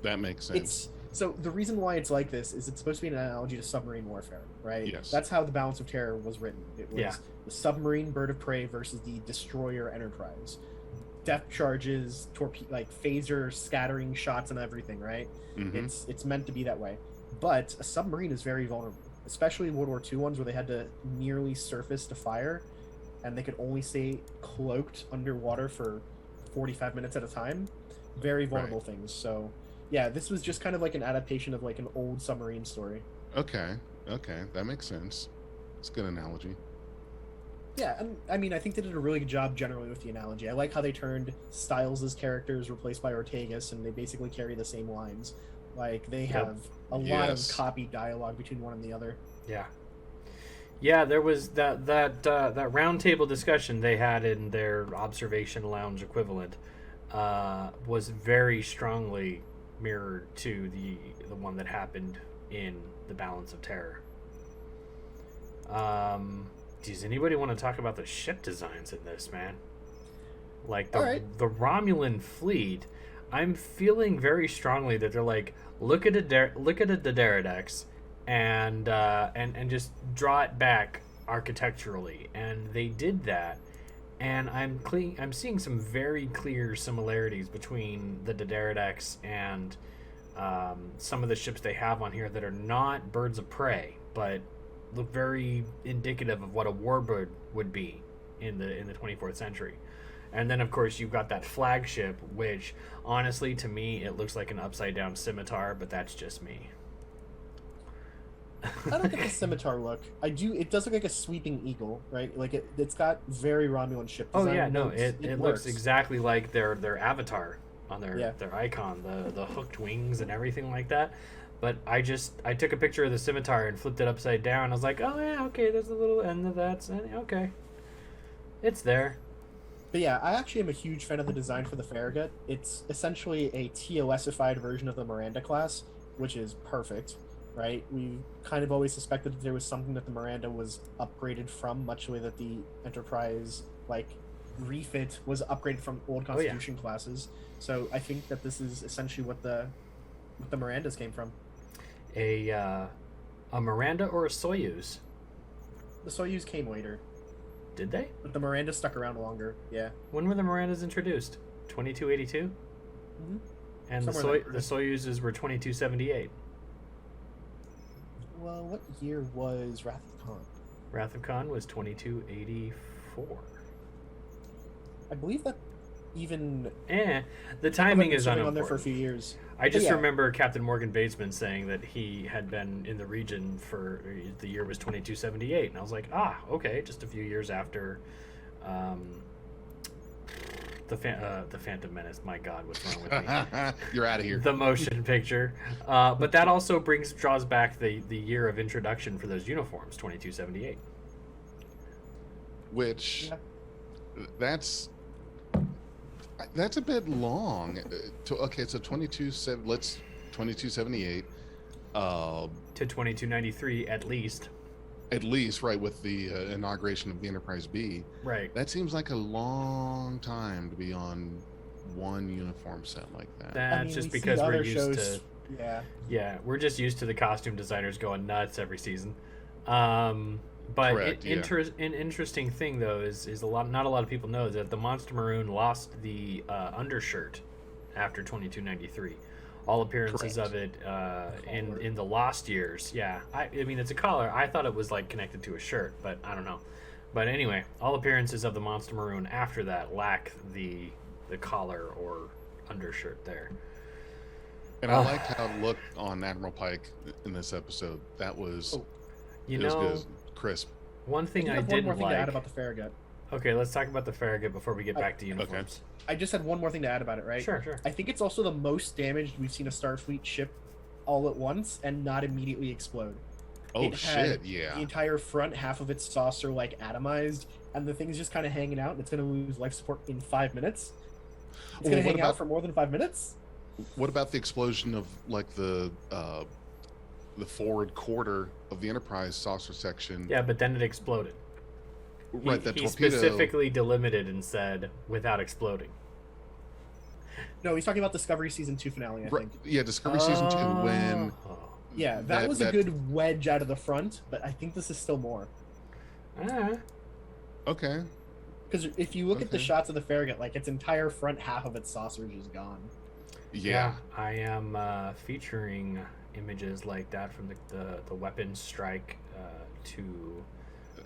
that makes sense. So the reason why it's like this is it's supposed to be an analogy to submarine warfare, right? Yes. That's how the Balance of Terror was written. It was the submarine bird of prey versus the destroyer Enterprise. Depth charges, phaser scattering shots and everything, right? Mm-hmm. It's meant to be that way. But a submarine is very vulnerable, especially World War II ones where they had to nearly surface to fire, and they could only stay cloaked underwater for 45 minutes at a time. Very vulnerable things. So yeah, this was just kind of like an adaptation of like an old submarine story. Okay, that makes sense. It's a good analogy. Yeah, and I mean, I think they did a really good job generally with the analogy. I like how they turned Styles' characters replaced by Ortegas, and they basically carry the same lines. Like, they have a lot of copied dialogue between one and the other. Yeah, there was that round table discussion they had in their observation lounge equivalent was very strongly mirrored to the one that happened in the Balance of Terror. Does anybody want to talk about the ship designs in this, man? Like the Romulan fleet, I'm feeling very strongly that they're like, look at a Dederidex and just draw it back architecturally, and they did that. And I'm seeing some very clear similarities between the Dederidex and some of the ships they have on here that are not birds of prey, but look very indicative of what a warbird would be in the 24th century. And then, of course, you've got that flagship, which, honestly, to me, it looks like an upside-down scimitar, but that's just me. I don't get the scimitar look. It does look like a sweeping eagle, right? Like, it's got very Romulan ship design. Oh, yeah, no, it looks exactly like their avatar on their icon, the hooked wings and everything like that. But I took a picture of the scimitar and flipped it upside down. I was like, oh, yeah, okay, there's a little end of that. Okay. It's there. But yeah, I actually am a huge fan of the design for the Farragut. It's essentially a TOS-ified version of the Miranda class, which is perfect, right? We kind of always suspected that there was something that the Miranda was upgraded from, much the way that the Enterprise, refit was upgraded from old Constitution classes. So I think that this is essentially what the Mirandas came from. A Miranda or a Soyuz? The Soyuz came later. Did they? But the Miranda stuck around longer, yeah. When were the Mirandas introduced? 2282? Mm-hmm. And the Soyuzes were 2278. Well, what year was Wrath of Khan? Wrath of Khan was 2284. I believe that even... the timing is unimportant. On there for a few years. I just remember Captain Morgan Batesman saying that he had been in the region for the year was 2278, and I was like, okay, just a few years after the Phantom Menace. My God, what's wrong with me? You're out of here. The motion picture, but that also draws back the year of introduction for those uniforms, 2278. Which, that's a bit long. Okay, so 2278. To 2293 at least. At least, right, with the inauguration of the Enterprise B. Right. That seems like a long time to be on one uniform set like that. That's just because we're used to... Yeah. Yeah, we're just used to the costume designers going nuts every season. But Correct, yeah. an interesting thing though is not a lot of people know that the Monster Maroon lost the undershirt after 2293. All appearances Correct. of it in the Lost years. Yeah, I mean it's a collar. I thought it was like connected to a shirt, but I don't know. But anyway, all appearances of the Monster Maroon after that lack the collar or undershirt there. And I liked how it looked on Admiral Pike in this episode. That was You it was know, good, crisp. one I thing do I have one more didn't thing to add like. about the Farragut. Okay, let's talk about the Farragut before we get back to uniforms. I just had one more thing to add about it, right? Sure. I think it's also the most damaged we've seen a Starfleet ship all at once and not immediately explode. Oh It had shit, yeah. The entire front half of its saucer like atomized, and the thing's just kind of hanging out, and it's going to lose life support in 5 minutes. It's going to hang out for more than 5 minutes. What about the explosion of like the forward quarter of the Enterprise saucer section? Yeah, but then it exploded. Right, that he torpedo. specifically delimited and said without exploding. No, he's talking about Discovery Season 2 finale, I Right, think. yeah, Discovery Season 2 when Oh. Yeah, that That- was a that- good wedge out of the front, but I think this is still more. Ah. okay. Because if you look at the Okay. shots of the Farragut, like its entire front half of its saucer is just gone. Yeah. I am featuring images like that from the weapon strike to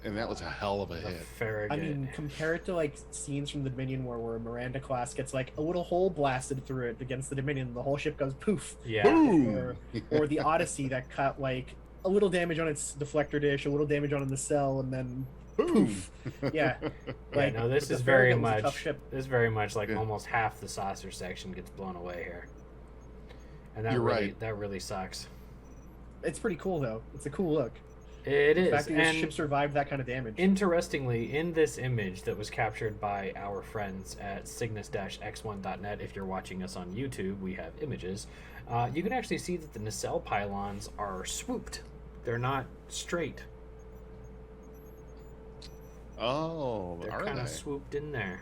And that was a hell of a the hit. Farragut. I mean, compare it to like scenes from the Dominion where Miranda class gets like a little hole blasted through it against the Dominion, the whole ship goes poof. yeah. Boom! Or the Odyssey that cut like a little damage on its deflector dish, a little damage on the cell, and then poof. Yeah, Yeah, like no, this the is very Farragut was a tough much. ship. This is very much like Yeah. almost half the saucer section gets blown away here, and that You're really right. that really sucks. It's pretty cool though. It's a cool look. It The is, fact that this and ship survived that kind of damage. interestingly, in this image that was captured by our friends at cygnus-x1.net, if you're watching us on YouTube, we have images. You can actually see that the nacelle pylons are swooped. They're not straight. Oh, They're are kind they? of swooped in there.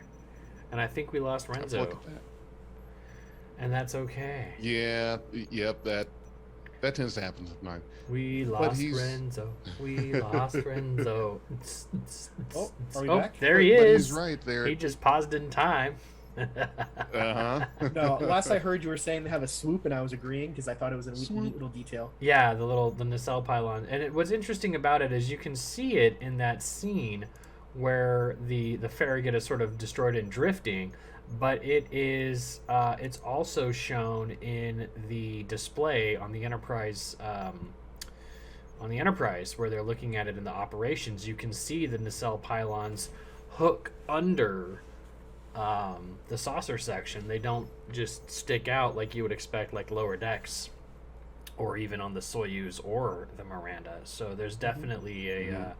And I think we lost Let's Renzo, look at that. and that's okay. Yeah, yep, that tends to happen with mine. We lost he's- Renzo. We lost Renzo. Oh, are we Oh, back? there he But is. he's right there. He just paused in time. Uh-huh. No, last I heard you were saying they have a swoop, and I was agreeing because I thought it was a neat Swoop. little detail. Yeah, the nacelle pylon, and what's interesting about it is you can see it in that scene where the Farragut is sort of destroyed and drifting, but it's also shown in the display on the Enterprise. On the Enterprise, where they're looking at it in the operations, you can see the nacelle pylons hook under the saucer section. They don't just stick out like you would expect, like lower decks, or even on the Soyuz or the Miranda. So there's definitely a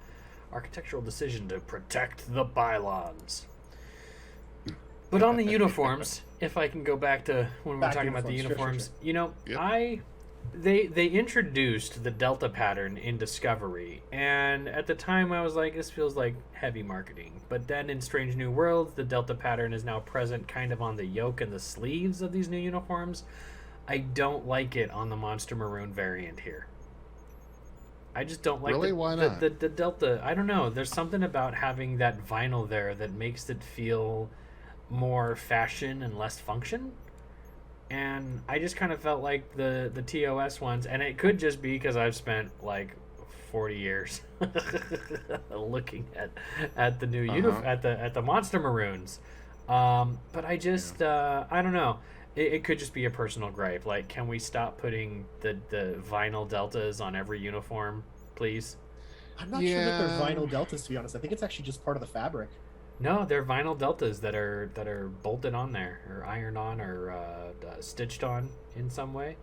architectural decision to protect the pylons. But on the uniforms, if I can go back to when we were Back talking about the uniforms, sure, uniforms, sure. you know, Yep. they introduced the Delta pattern in Discovery, and at the time I was like, this feels like heavy marketing. But then in Strange New Worlds, the Delta pattern is now present kind of on the yoke and the sleeves of these new uniforms. I don't like it on the Monster Maroon variant here. I just don't like Really? Why not? the Delta. I don't know. There's something about having that vinyl there that makes it feel more fashion and less function. And I just kind of felt like the TOS ones, and it could just be because I've spent like 40 years looking at the new at the Monster Maroons. But I just I don't know. It could just be a personal gripe. Like, can we stop putting the vinyl deltas on every uniform, please? I'm not sure that they're Yeah. vinyl deltas, to be honest. I think it's actually just part of the fabric. No, they're vinyl deltas that are bolted on there, or ironed on, or stitched on in some way.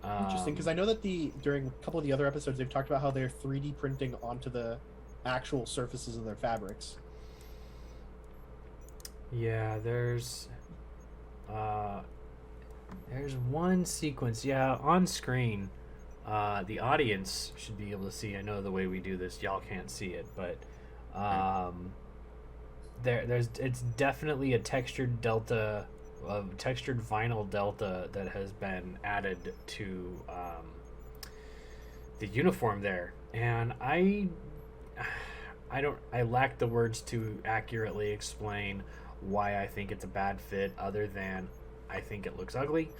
Interesting, because I know that during a couple of the other episodes, they've talked about how they're 3D printing onto the actual surfaces of their fabrics. Yeah, there's one sequence, on screen. The audience should be able to see. I know the way we do this, y'all can't see it, but it's definitely a textured delta, textured vinyl delta that has been added to the uniform there, and I I lack the words to accurately explain why I think it's a bad fit, other than I think it looks ugly.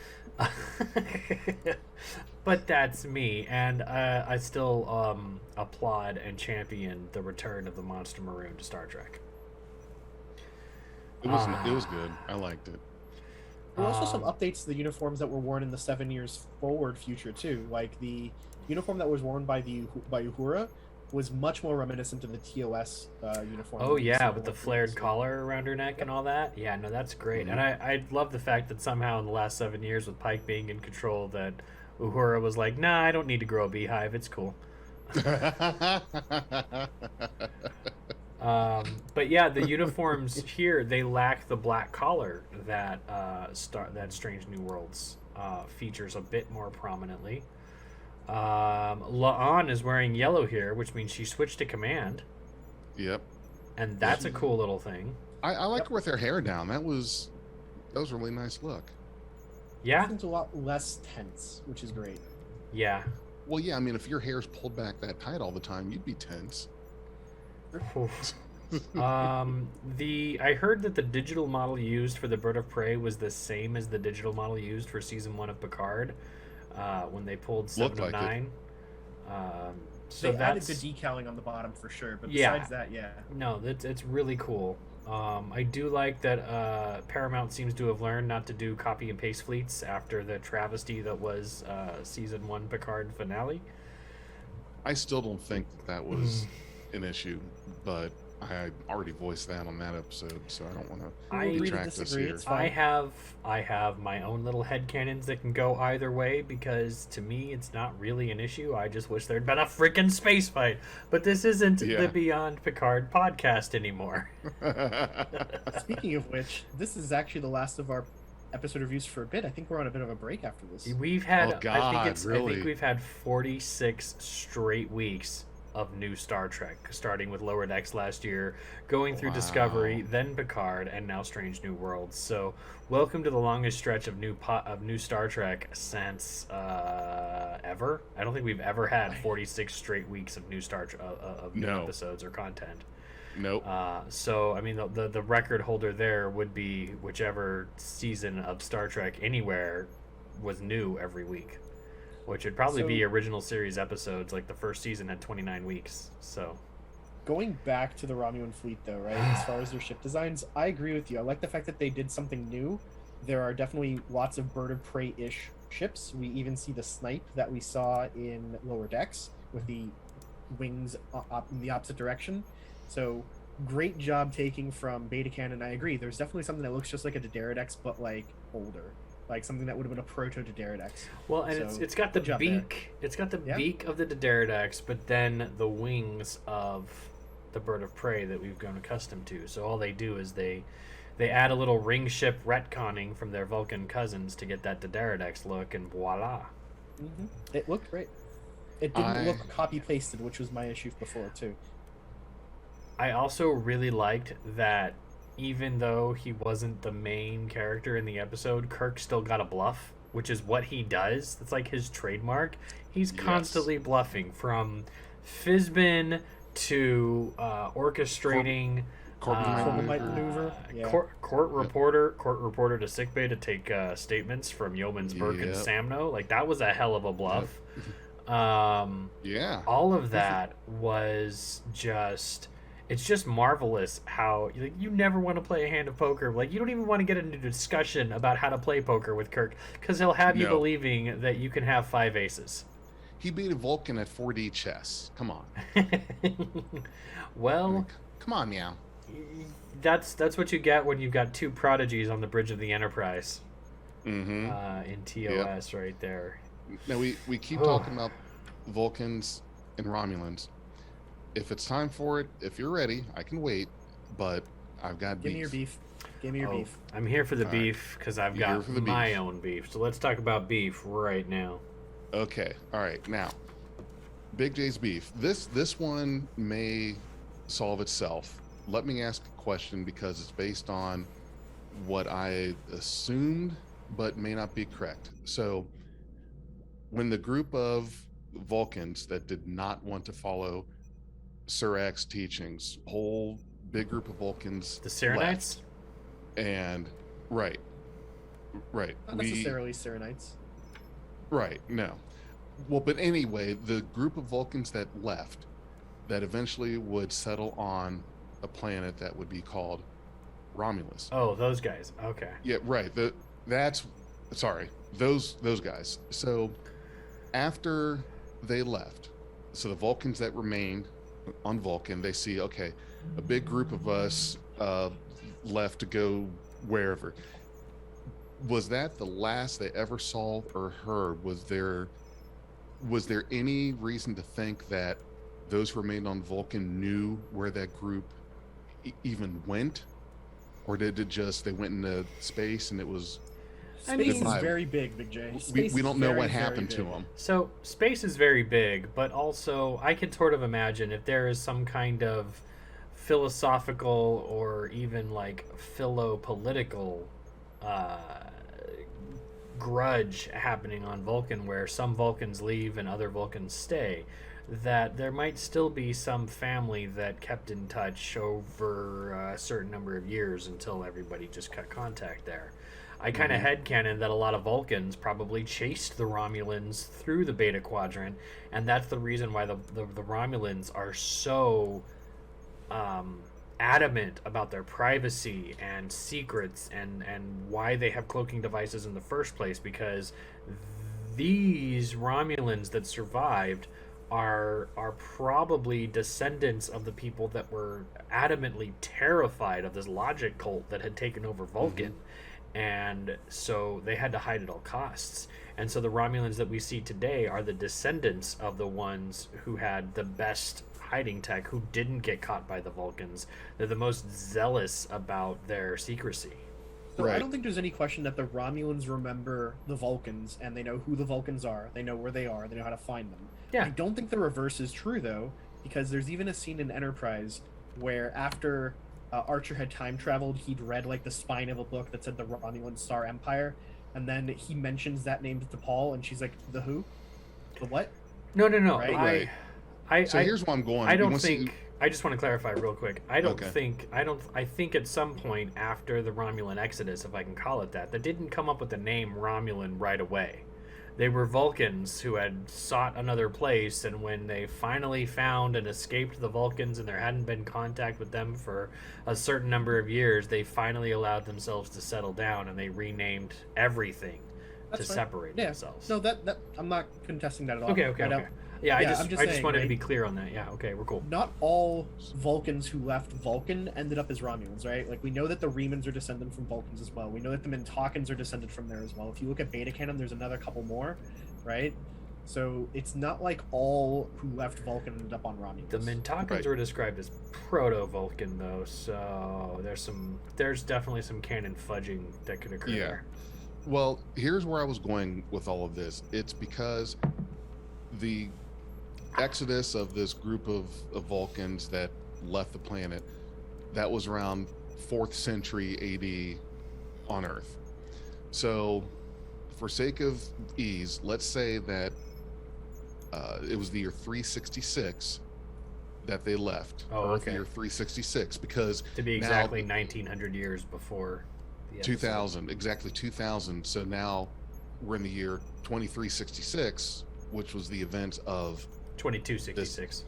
But that's me, and I still applaud and champion the return of the Monster Maroon to Star Trek. It was good. I liked it. There were also some updates to the uniforms that were worn in the 7 years forward future too. Like the uniform that was worn by Uhura was much more reminiscent of the TOS uniform. Oh that we yeah, saw with the previously. flared collar around her neck and all that. Yeah, no, that's great. Mhm. And I love the fact that somehow in the last 7 years, with Pike being in control, that Uhura was like, "Nah, I don't need to grow a beehive. It's cool." But yeah, the uniforms here, they lack the black collar that that Strange New Worlds features a bit more prominently. La'an is wearing yellow here, which means she switched to command, Yep. and that's a cool little thing. I like her with her hair down. That was a really nice look. Yeah, Seems a lot less tense, which is great. yeah. Well, yeah, I mean, if your hair's pulled back that tight all the time, you'd be tense. Oof. I heard that the digital model used for the Bird of Prey was the same as the digital model used for season 1 of Picard, when they pulled Looked 7 of like it. 9. So They added that's the decaling on the bottom for sure, but Yeah. besides that, yeah. no, it's really cool. I do like that Paramount seems to have learned not to do copy and paste fleets after the travesty that was season 1 Picard finale. I still don't think that was an issue, but I already voiced that on that episode, so I don't want I to agree to detract this disagree, here. it's fine. I have my own little headcanons that can go either way, because to me it's not really an issue. I just wish there'd been a freaking space fight. But this isn't Yeah. the Beyond Picard podcast anymore. Speaking of which, this is actually the last of our episode reviews for a bit. I think we're on a bit of a break after this. We've had Oh, God, I really? think we've had 46 straight weeks of new Star Trek, starting with Lower Decks last year, going through Wow. Discovery, then Picard, and now Strange New Worlds. So, welcome to the longest stretch of new Star Trek since ever. I don't think we've ever had 46 straight weeks of new of new No. episodes or content. Nope. So, I mean, the record holder there would be whichever season of Star Trek anywhere was new every week, which would probably be So- original series episodes. Like the first season had 29 weeks. So, Going back to the Romulan fleet, though, right? As far as their ship designs, I agree with you. I like the fact that they did something new. There are definitely lots of Bird of Prey-ish ships. We even see the snipe that we saw in Lower Decks with the wings in the opposite direction. So, great job taking from Beta Canon. I agree. There's definitely something that looks just like a Dederadex, but like older. Like something that would have been a proto Dederadex. well, and So, it's got the good job there. beak. It's got the Yeah. beak of the Dederadex, but then the wings of the Bird of Prey that we've grown accustomed to. So all they do is they add a little ring ship retconning from their Vulcan cousins to get that Dederadex look, and voila. It looked great. It didn't I- look copy pasted, which was my issue before too. I also really liked that even though he wasn't the main character in the episode, Kirk still got a bluff, which is what he does. That's like his trademark. He's Yes. constantly bluffing, from Fizbin to orchestrating Corbomite maneuver. Yeah. court reporter to sickbay to take statements from Yeoman's Burke and Yep. Samno. Like, that was a hell of a bluff. Yeah. All of that was just, it's just marvelous how you never want to play a hand of poker. Like, you don't even want to get into a discussion about how to play poker with Kirk, because he'll have you No. believing that you can have 5 aces. He beat a Vulcan at 4D chess. Come on. Well, Come on now. that's what you get when you've got 2 prodigies on the bridge of the Enterprise Mm-hmm. in TOS right there. Now we keep Oh. talking about Vulcans and Romulans. If it's time for it, if you're ready, I can wait. But I've got Give me your beef. Give me your Oh, beef. I'm here for the All right. beef because I've You're here got for the my beef. own beef. So let's talk about beef right now. Okay. All right. Now, Big J's beef. This one may solve itself. Let me ask a question because it's based on what I assumed, but may not be correct. So, when the group of Vulcans that did not want to follow Surak's teachings, whole big group of Vulcans The Cyranites? left. And right. Not necessarily Cyranites. Right, no. Well, but anyway, the group of Vulcans that left, that eventually would settle on a planet that would be called Romulus. Oh, those guys. Okay. Yeah, right. Those guys. So after they left, so the Vulcans that remained on Vulcan, they see, okay, a big group of us left to go wherever. Was that the last they ever saw or heard? Was there any reason to think that those who remained on Vulcan knew where that group even went? Or did it just, they went into space and it was... Space is goodbye. very big, Big J. We Space don't is know very, what very happened to big. them. So space is very big, but also I can sort of imagine if there is some kind of philosophical or even like philo-political grudge happening on Vulcan, where some Vulcans leave and other Vulcans stay, that there might still be some family that kept in touch over a certain number of years until everybody just cut contact there. I kind of headcanon that a lot of Vulcans probably chased the Romulans through the Beta Quadrant, and that's the reason why the Romulans are so adamant about their privacy and secrets and why they have cloaking devices in the first place, because these Romulans that survived are probably descendants of the people that were adamantly terrified of this logic cult that had taken over Vulcan. And so they had to hide at all costs. And so the Romulans that we see today are the descendants of the ones who had the best hiding tech, who didn't get caught by the Vulcans. They're the most zealous about their secrecy. So Right. I don't think there's any question that the Romulans remember the Vulcans, and they know who the Vulcans are. They know where they are. They know how to find them. Yeah. I don't think the reverse is true, though, because there's even a scene in Enterprise where after Archer had time traveled, he'd read like the spine of a book that said the Romulan Star Empire, and then he mentions that name to T'Pol, and she's like, "The who? The what?" No. Right. So here's where I'm going. I You don't wanna see- think. I just want to clarify real quick. I don't Okay. think. I think at some point after the Romulan Exodus, if I can call it that, they didn't come up with the name Romulan right away. They were Vulcans who had sought another place, and when they finally found and escaped the Vulcans, and there hadn't been contact with them for a certain number of years, they finally allowed themselves to settle down, and they renamed everything That's to fine. separate Yeah. themselves. No, that I'm not contesting that at all. Okay. I don't- Yeah, I Yeah, just I'm just I just saying, wanted to right? be clear on that. Yeah, okay, we're cool. Not all Vulcans who left Vulcan ended up as Romulans, right? Like, we know that the Remans are descended from Vulcans as well. We know that the Mintakans are descended from there as well. If you look at Beta Canon, there's another couple more, right? So it's not like all who left Vulcan ended up on Romulans. The Mintakans Right. were described as proto-Vulcan, though, so there's definitely some canon fudging that could occur Yeah. there. Well, here's where I was going with all of this. It's because the exodus of this group of Vulcans that left the planet, that was around 4th century AD on Earth. So, for sake of ease, let's say that it was the year 366 that they left. Oh, Earth okay. year 366, because To be now- exactly 1900 years before the episode. 2000, exactly 2000. So now we're in the year 2366, which was the event of 2266.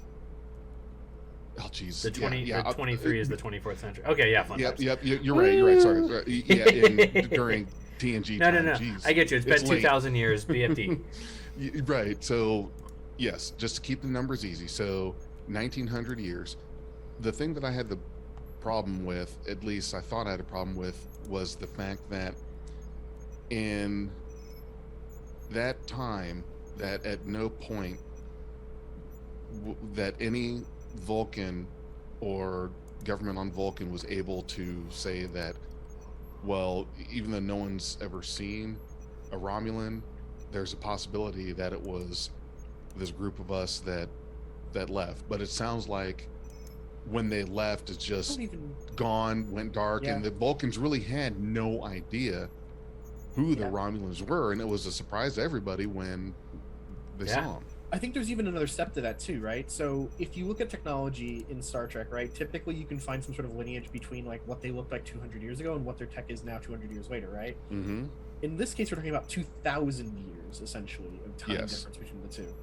oh geez, The 20 yeah, the 23 is the 24th century. Okay, yeah, fun Yep, times. yep, you're right. You're right. Sorry. Right, yeah, during TNG No, time. no. Jeez. I get you. It's been late. 2000 years BFD. Right. So, yes, just to keep the numbers easy. So, 1900 years. The thing that I had the problem with, at least I thought I had a problem with, was the fact that in that time, that at no point that any Vulcan or government on Vulcan was able to say that, well, even though no one's ever seen a Romulan, there's a possibility that it was this group of us that left. But it sounds like when they left, it's I just don't even gone, went dark, and Yeah. the Vulcans really had no idea who the Yeah. Romulans were, and it was a surprise to everybody when they Yeah. saw them. I think there's even another step to that too, right? So if you look at technology in Star Trek, right, typically you can find some sort of lineage between like what they looked like 200 years ago and what their tech is now 200 years later, right? Mm-hmm. In this case, we're talking about 2,000 years essentially of time Yes. difference between the two.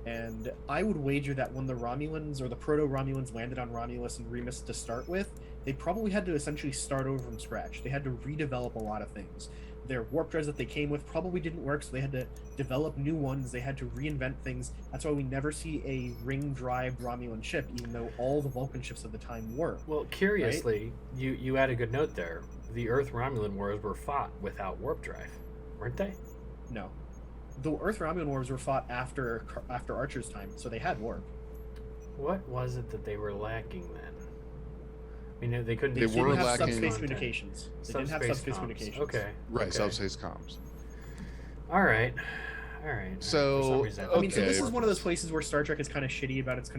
And I would wager that when the Romulans or the proto-Romulans landed on Romulus and Remus to start with, they probably had to essentially start over from scratch. They had to redevelop a lot of things. Their warp drives that they came with probably didn't work, so they had to develop new ones. They had to reinvent things. That's why we never see a ring-drive Romulan ship, even though all the Vulcan ships of the time were. Well, curiously, you had a good note there. The Earth-Romulan wars were fought without warp drive, weren't they? No. The Earth-Romulan wars were fought after Archer's time, so they had warp. What was it that they were lacking then? I mean, they couldn't. They They were didn't have lacking subspace content. communications. They didn't have subspace comms. communications. Okay. Right, Okay. subspace comms. All right. All right. So, For some reason, I mean, so this Okay. is one of those places where Star Trek is kind of shitty about its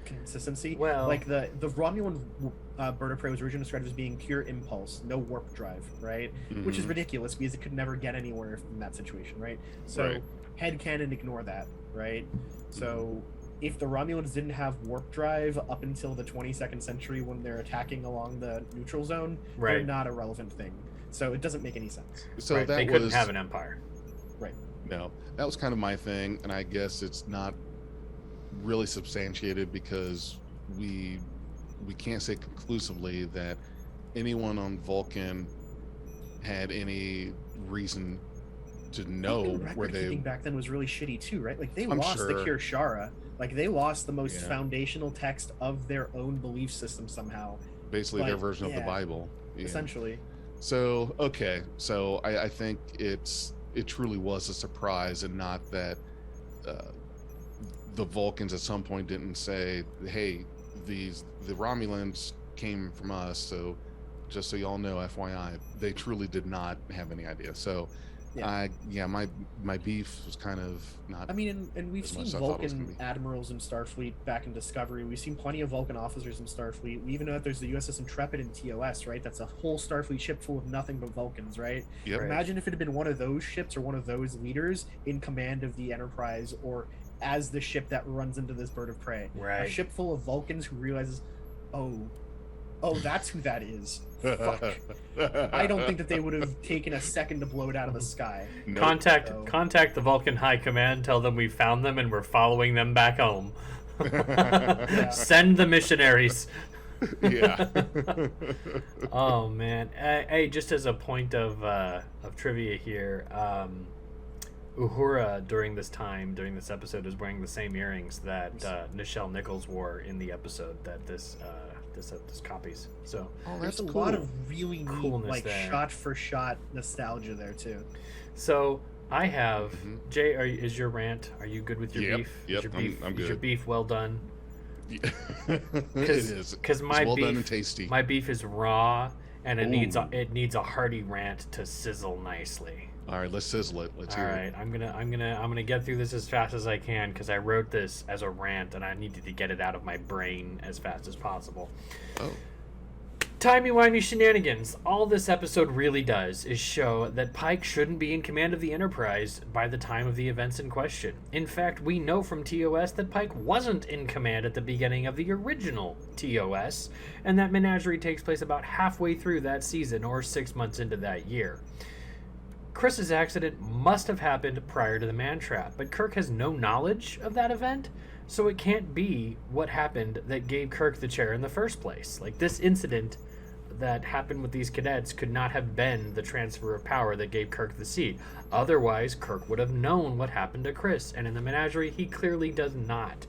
consistency. Well- like the Romulan bird of prey was originally described as being pure impulse, no warp drive, right? Which is Mhm. ridiculous because it could never get anywhere in that situation, right? So Right. headcanon, ignore that, right? So if the Romulans didn't have warp drive up until the 22nd century when they're attacking along the neutral zone, they're Right. not a relevant thing. So it doesn't make any sense. So right, that they couldn't was have an empire. Right. no, that was kind of my thing, and I guess it's not really substantiated because we can't say conclusively that anyone on Vulcan had any reason to know Even where record they. keeping back then was really shitty too, right? Like they I'm lost the sure. Kirshara. Like they lost the most Yeah. foundational text of their own belief system somehow, Basically, their Like, version of the yeah. Bible. Yeah. essentially. So okay, so I think it truly was a surprise, and not that the Vulcans at some point didn't say, "Hey, the Romulans came from us." So just so y'all know, FYI, they truly did not have any idea. So Yeah. my beef was kind of not. I mean, and we've as seen much as I thought it was Vulcan gonna be. admirals in Starfleet back in Discovery. We've seen plenty of Vulcan officers in Starfleet. We even know that there's the USS Intrepid in TOS, right? That's a whole Starfleet ship full of nothing but Vulcans, right? Yep. Right. Imagine if it had been one of those ships or one of those leaders in command of the Enterprise or as the ship that runs into this bird of prey. A Right. ship full of Vulcans who realizes, oh, that's who that is. Fuck. I don't think that they would have taken a second to blow it out of the sky. Nope. Oh. Contact the Vulcan High Command. Tell them we found them and we're following them back home. Send the missionaries. Yeah. Oh man. Hey, just as a point of trivia here, Uhura during this episode is wearing the same earrings that Nichelle Nichols wore in the episode that this copies. So Oh, There's that's a cool. lot of really neat, Coolness like there. shot for shot nostalgia there too. So I have Mhm. Jay. Is your rant? Are you good with your Yep, beef? yep, Is your beef, I'm Is your good. beef well done? it is. Because It's my well beef, done and tasty. my beef is raw, and it Ooh. needs a hearty rant to sizzle nicely. All right, let's sizzle it. Let's All hear right, I'm gonna get through this as fast as I can because I wrote this as a rant and I needed to get it out of my brain as fast as possible. it. Oh. Timey-wimey shenanigans. All this episode really does is show that Pike shouldn't be in command of the Enterprise by the time of the events in question. In fact, we know from TOS that Pike wasn't in command at the beginning of the original TOS, and that Menagerie takes place about halfway through that season or 6 months into that year. Chris's accident must have happened prior to the man trap, but Kirk has no knowledge of that event, so it can't be what happened that gave Kirk the chair in the first place. Like, this incident that happened with these cadets could not have been the transfer of power that gave Kirk the seat. Otherwise, Kirk would have known what happened to Chris, and in the Menagerie, he clearly does not.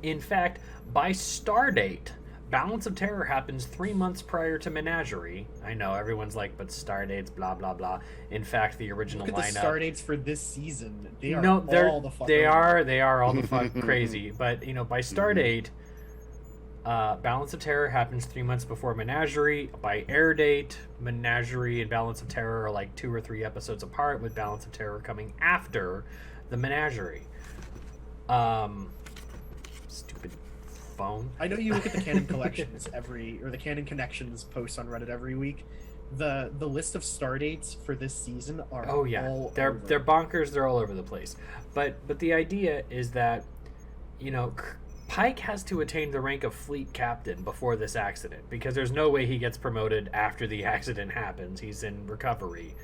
In fact, by Stardate, Balance of Terror happens 3 months prior to Menagerie. I know, everyone's like, but Stardate's blah, blah, blah. In fact, the original Look at the lineup... star dates for this season. They are No, they're all the fuck they over. are all the fuck crazy. But by Stardate, Balance of Terror happens 3 months before Menagerie. By air date, Menagerie and Balance of Terror are like 2 or 3 episodes apart, with Balance of Terror coming after the Menagerie. Stupid phone. I know you look at the canon collections the canon connections posts on Reddit every week. The list of star dates for this season are Oh yeah, all they're over. they're bonkers. They're all over the place. But the idea is that, Pike has to attain the rank of fleet captain before this accident because there's no way he gets promoted after the accident happens. He's in recovery.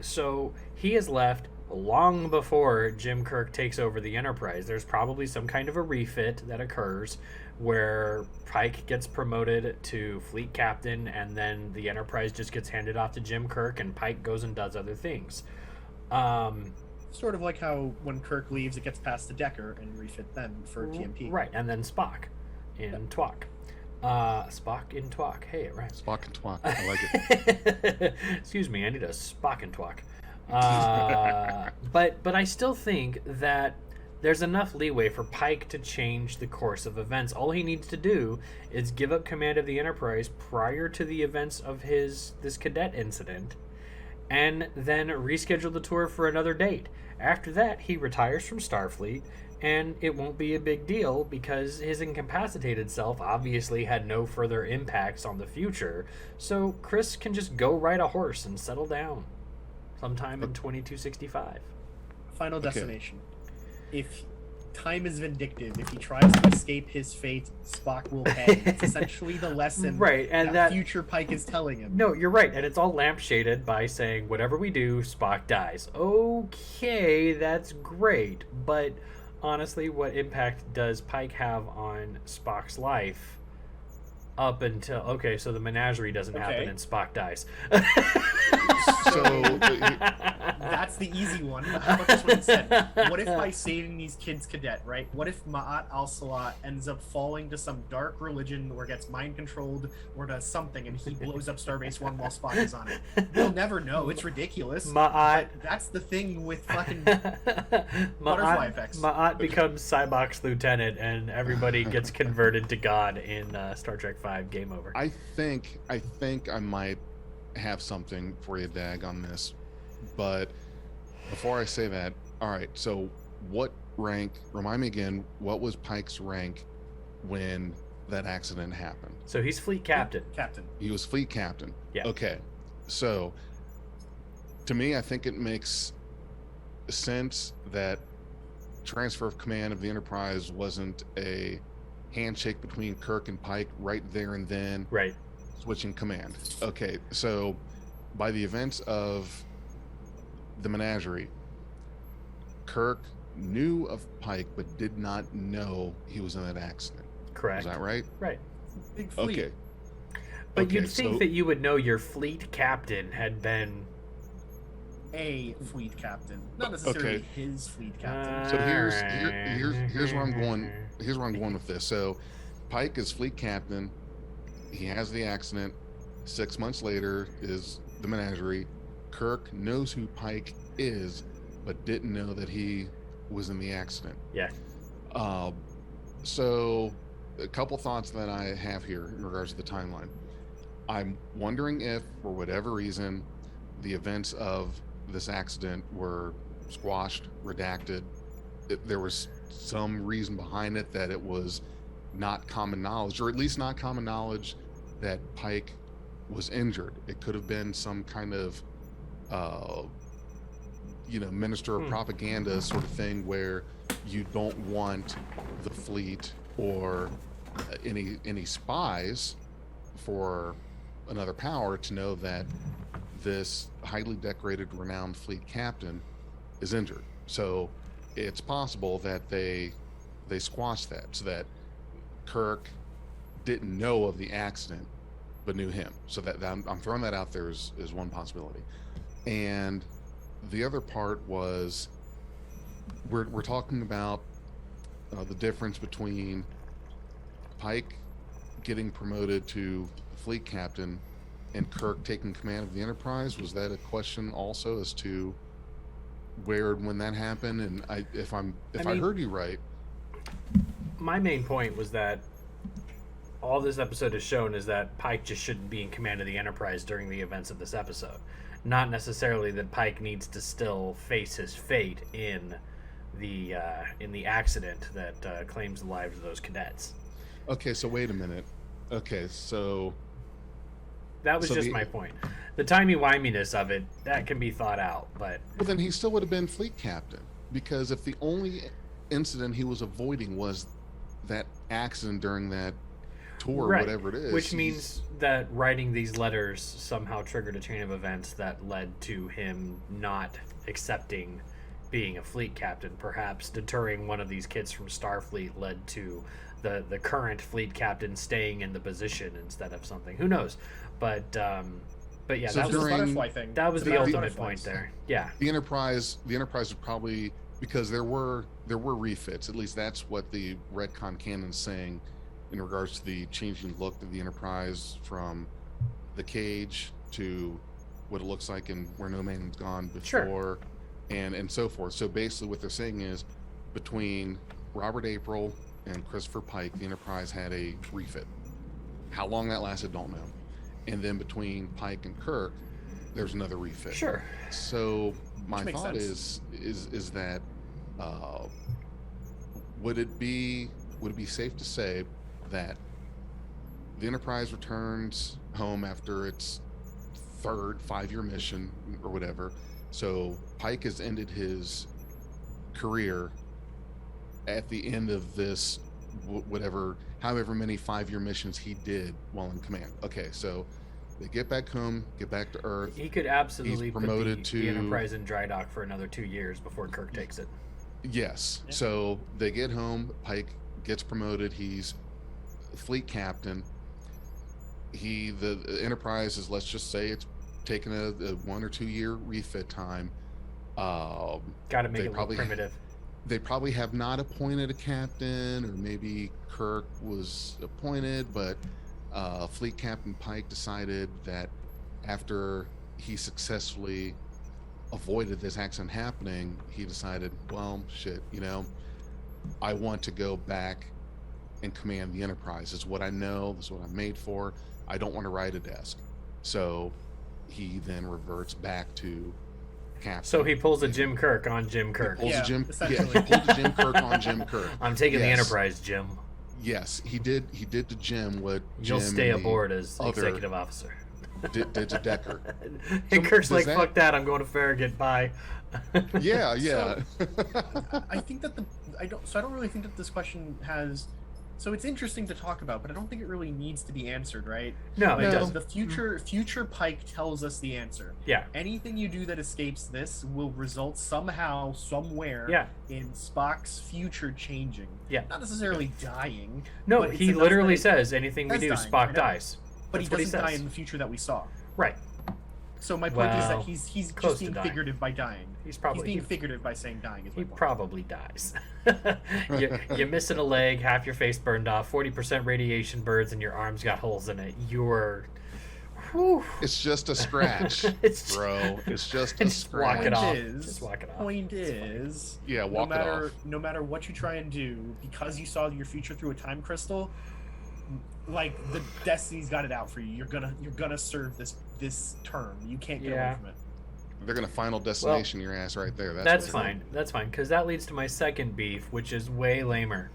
So he is left long before Jim Kirk takes over the Enterprise. There's probably some kind of a refit that occurs where Pike gets promoted to fleet captain, and then the Enterprise just gets handed off to Jim Kirk, and Pike goes and does other things. Sort of like how when Kirk leaves, it gets passed to Decker and refit them for TMP. Right, and then Spock in Twok. Spock in Twok. Hey, it rhymes. Spock and Twok. I like it. Excuse me, I need a Spock and Twok. But I still think that there's enough leeway for Pike to change the course of events. All he needs to do is give up command of the Enterprise prior to the events of this cadet incident, and then reschedule the tour for another date. After that, he retires from Starfleet, and it won't be a big deal because his incapacitated self obviously had no further impacts on the future, so Chris can just go ride a horse and settle down sometime in 2265. Final Okay. destination. If time is vindictive, if he tries to escape his fate, Spock will pay. It's essentially the lesson Right, and that- future Pike is telling him. No, you're right, and it's all lampshaded by saying, whatever we do, Spock dies. Okay, that's great, but honestly, what impact does Pike have on Spock's life up until... Okay, so the menagerie doesn't happen Okay. and Spock dies. So That's the easy one. How about this one instead? What if by saving these kids cadet, right? What if Ma'at al-Salat ends up falling to some dark religion or gets mind controlled or does something and he blows up Starbase 1 while Spock is on it? We'll never know. It's ridiculous. Ma'at... But that's the thing with fucking butterfly effects. Ma'at becomes Cybok's lieutenant, and everybody gets converted to God in Star Trek V. Game over. I think I might have something for you, Dag, on this. But before I say that, all right, so what rank, remind me again, what was Pike's rank when that accident happened? So he's fleet captain. Captain. He was fleet captain. Yeah. Okay. So to me, I think it makes sense that transfer of command of the Enterprise wasn't a handshake between Kirk and Pike right there and then, Right. switching command. Okay, so by the events of the menagerie, Kirk knew of Pike but did not know he was in that accident. Correct. Is that right? Right. Big fleet. Okay. But Okay, you'd think so- that you would know your fleet captain had been... A fleet captain. Not necessarily Okay. his fleet captain. So here's where I'm going. Here's where I'm going with this. So Pike is fleet captain. He has the accident. 6 months later is the menagerie. Kirk knows who Pike is, but didn't know that he was in the accident. Yeah. So a couple thoughts that I have here in regards to the timeline. I'm wondering if, for whatever reason, the events of this accident were squashed, redacted. There was some reason behind it that it was not common knowledge, or at least not common knowledge that Pike was injured. It could have been some kind of, minister of propaganda sort of thing where you don't want the fleet or any spies for another power to know that this highly decorated, renowned fleet captain is injured. So it's possible that they squashed that so that Kirk didn't know of the accident but knew him. So that I'm throwing that out there as one possibility. And the other part was we're talking about the difference between Pike getting promoted to fleet captain and Kirk taking command of the Enterprise. Was that a question also as to where and when that happened? And if I heard you right, My main point was that all this episode has shown is that Pike just shouldn't be in command of the Enterprise during the events of this episode. Not necessarily that Pike needs to still face his fate in the accident that claims the lives of those cadets. okay, so wait a minute. Okay, so That was So just the- my point. The timey-wiminess of it, that can be thought out, but Well, then he still would have been fleet captain, because if the only incident he was avoiding was that accident during that tour, right. whatever it is, Which means that writing these letters somehow triggered a chain of events that led to him not accepting being a fleet captain. Perhaps deterring one of these kids from Starfleet led to the current fleet captain staying in the position instead of something. Who knows? But yeah, So that It's was a during- butterfly thing. that was It's the about ultimate butterflies. point there. Yeah. the Enterprise was probably, because there were refits. At least that's what the retcon canon is saying in regards to the changing look of the Enterprise from the cage to what it looks like in Where No Man's Gone Sure. before, and so forth. So basically, what they're saying is, between Robert April and Christopher Pike, the Enterprise had a refit. How long that lasted, don't know. And then between Pike and Kirk, there's another refit. Sure. So my Which makes thought sense. is that would it be safe to say that the Enterprise returns home after its third 5-year mission or whatever? So Pike has ended his career at the end of this however many 5-year missions he did while in command. Okay, so they get back home, get back to Earth. He could absolutely He's put promoted the to- Enterprise in dry dock for another 2 years before Kirk takes it. Yes. Yeah. So they get home. Pike gets promoted. He's fleet captain. The Enterprise is, let's just say, it's taken a 1 or 2 year refit time. Got to make They it look probably- primitive. They probably have not appointed a captain, or maybe Kirk was appointed, but Fleet Captain Pike decided that after he successfully avoided this accident happening, he decided, well, shit, I want to go back and command the Enterprise. It's what I know. This is what I'm made for. I don't want to ride a desk. So he then reverts back to captain. So he pulls a Jim Kirk on Jim Kirk. Pulls Yeah, a Jim, essentially. he pulled a Jim Kirk on Jim Kirk. I'm taking the Yes. Enterprise, Jim. Yes, he did to Jim what You'll Jim stay and the aboard as other executive officer. did to Decker. And Kirk's does like, that- fuck that, I'm going to Farragut, bye. Yeah. I think that I don't really think that this question has. So it's interesting to talk about, but I don't think it really needs to be answered, right? No, it No. doesn't. The future Pike tells us the answer. Yeah. Anything you do that escapes this will result somehow, somewhere, Yeah. in Spock's future changing. Yeah. Not necessarily dying. No, but it's he enough literally that- says anything we That's do, dying, I Spock know. dies. But That's he what he doesn't die says. in the future that we saw. Right. So my point is Well, that he's close just to being dying. figurative by dying. He's probably He's being figurative by saying dying. Is my he point. probably dies. You're missing a leg, half your face burned off, 40% radiation burns, and your arms got holes in it. You're. Whew. It's just a scratch, It's- bro. It's just a Just walk scratch. it off. Is, Just walk it off. Point is, Yeah, walk it off. no matter what you try and do, because you saw your future through a time crystal, like the destiny's got it out for you. You're gonna serve this term. You can't get Yeah. away from it. They're gonna final destination your ass right there. That's what fine. That's fine. Because that leads to my second beef, which is way lamer.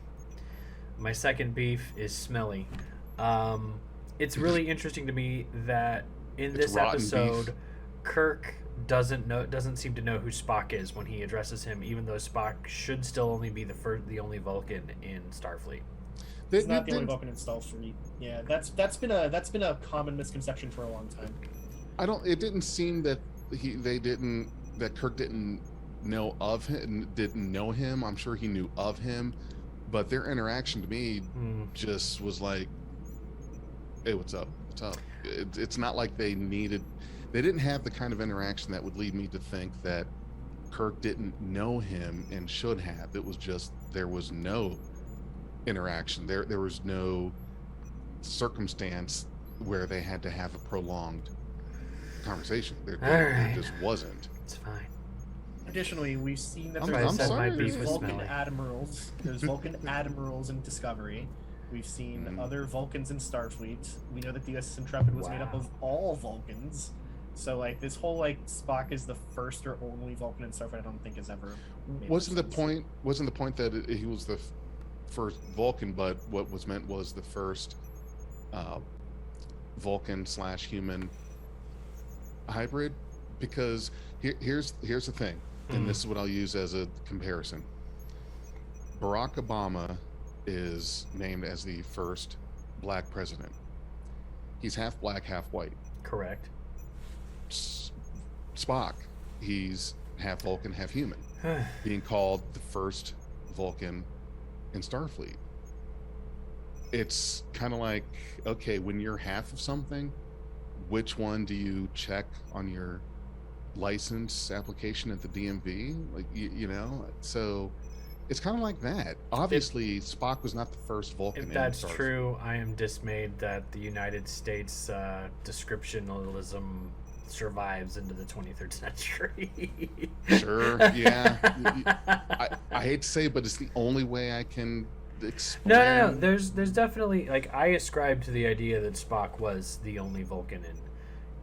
My second beef is smelly. It's really interesting to me that in It's this rotten episode, beef. Kirk doesn't seem to know who Spock is when he addresses him, even though Spock should still only be the only Vulcan in Starfleet. He's not the only Vulcan in Starfleet. Yeah, that's been a common misconception for a long time. It didn't seem that that Kirk didn't know of him, didn't know him. I'm sure he knew of him, but their interaction to me just was like, hey, what's up? It's not like they didn't have the kind of interaction that would lead me to think that Kirk didn't know him and should have. It was just, there was no interaction. There was no circumstance where they had to have a prolonged conversation. There Alright. just wasn't. It's fine. Additionally, we've seen that I'm there's sorry. there's Beef was Vulcan smelly. admirals. There's Vulcan admirals in Discovery. We've seen Mhm. other Vulcans in Starfleet. We know that the USS Intrepid was made up Wow. of all Vulcans. So like this whole like Spock is the first or only Vulcan in Starfleet, I don't think has ever. made Wasn't the sense. point that he was the first Vulcan, but what was meant was the first Vulcan / human hybrid, because here's the thing, and this is what I'll use as a comparison. Barack Obama is named as the first black president. He's half black, half white. Correct. Spock, he's half Vulcan, half human, being called the first Vulcan in Starfleet. It's kind of like, okay, when you're half of something, which one do you check on your license application at the DMV? Like, you know, so it's kind of like that. Obviously, Spock was not the first Vulcan. If that's true, I am dismayed that the United States descriptionalism survives into the 23rd century. Sure, yeah. I hate to say it, but it's the only way I can explain. No. There's definitely, like, I ascribe to the idea that Spock was the only Vulcan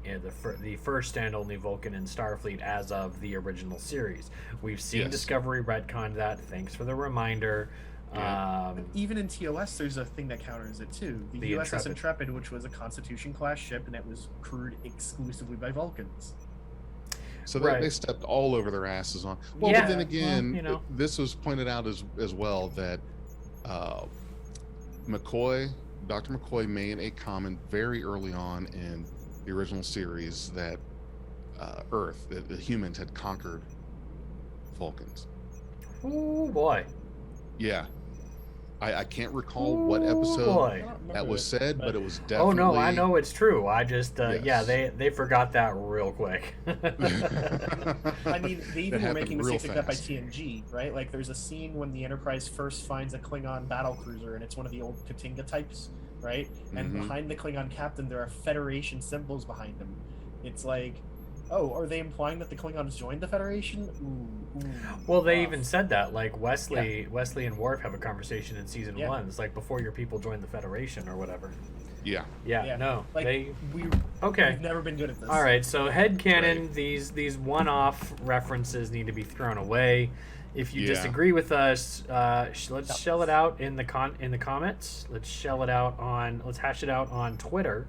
in the first and only Vulcan in Starfleet as of the original series. We've seen Yes. Discovery retcon that. Thanks for the reminder. Yeah. Even in TOS, there's a thing that counters it too. The USS Intrepid, which was a Constitution class ship, and it was crewed exclusively by Vulcans. So Right. they stepped all over their asses on. Well, Yeah, but then again, well, you know. this was pointed out as well that McCoy, Dr. McCoy, made a comment very early on in the original series that Earth, that the humans had conquered Vulcans. Oh boy. Yeah. I can't recall what Ooh, episode boy. that was said, but it was definitely. Oh no, I know it's true. I just yeah, Yes. they forgot that real quick. I mean, they even were happened making real mistakes like that by fast. TNG, right? Like, there's a scene when the Enterprise first finds a Klingon battle cruiser, and it's one of the old Katinga types, right? And Mhm. behind the Klingon captain, there are Federation symbols behind him. It's like, oh, are they implying that the Klingons joined the Federation? Ooh. Well, they rough. even said that. Like Wesley and Worf have a conversation in season Yeah. 1. It's like before your people join the Federation or whatever. Yeah. Yeah, no, Like, they we've okay. never been good at this. All right, so headcanon, Right. these one-off references need to be thrown away. If you Yeah. disagree with us, let's shell it out in the comments. Let's hash it out on Twitter.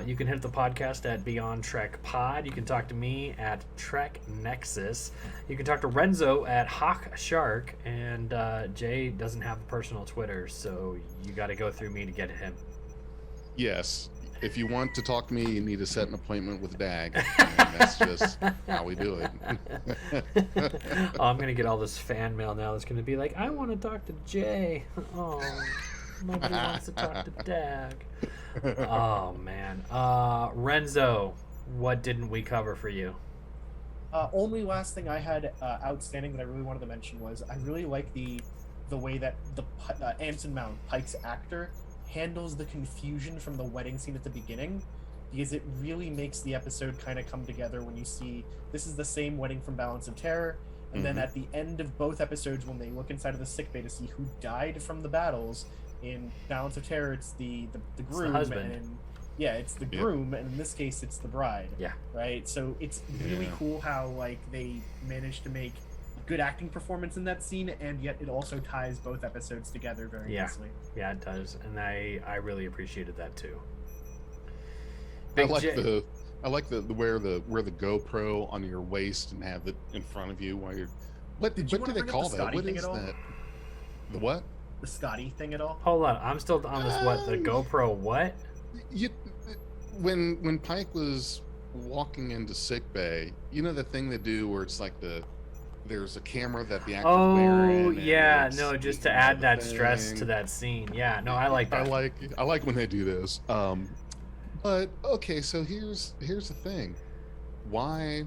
You can hit the podcast at Beyond Trek Pod. You can talk to me at Trek Nexus. You can talk to Renzo at Hawk Shark, and Jay doesn't have a personal Twitter, so you got to go through me to get him. Yes. If you want to talk to me, you need to set an appointment with Dag. And that's just how we do it. Oh, I'm gonna get all this fan mail now. That's gonna be like, I want to talk to Jay. Oh, nobody wants to talk to Dag. Oh man, Renzo, what didn't we cover for you? Only last thing I had outstanding that I really wanted to mention was I really like the way that the Anson Mount, Pike's actor, handles the confusion from the wedding scene at the beginning, because it really makes the episode kind of come together when you see this is the same wedding from Balance of Terror, and then at the end of both episodes when they look inside of the sickbay to see who died from the battles. In Balance of Terror, it's the groom, husband. and it's the Yep. groom, and in this case, it's the bride. Yeah. Right. So it's really Yeah. cool how like they managed to make good acting performance in that scene, and yet it also ties both episodes together very Yeah. nicely. Yeah, it does, and I really appreciated that too. I Big like J- the wear the GoPro on your waist and have it in front of you while you're. What Did you do wanna they bring up call the that? Scotty What thing is at all? that? The what? The Scotty thing at all? Hold on, I'm still on this. What the GoPro? What? You, when Pike was walking into sick bay, you know the thing they do where it's like there's a camera that the actor's Oh wearing. and yeah, it's no, just to speaking add of that the stress thing. to that scene. Yeah, no, I like that. I like when they do this. But okay, so here's the thing. Why?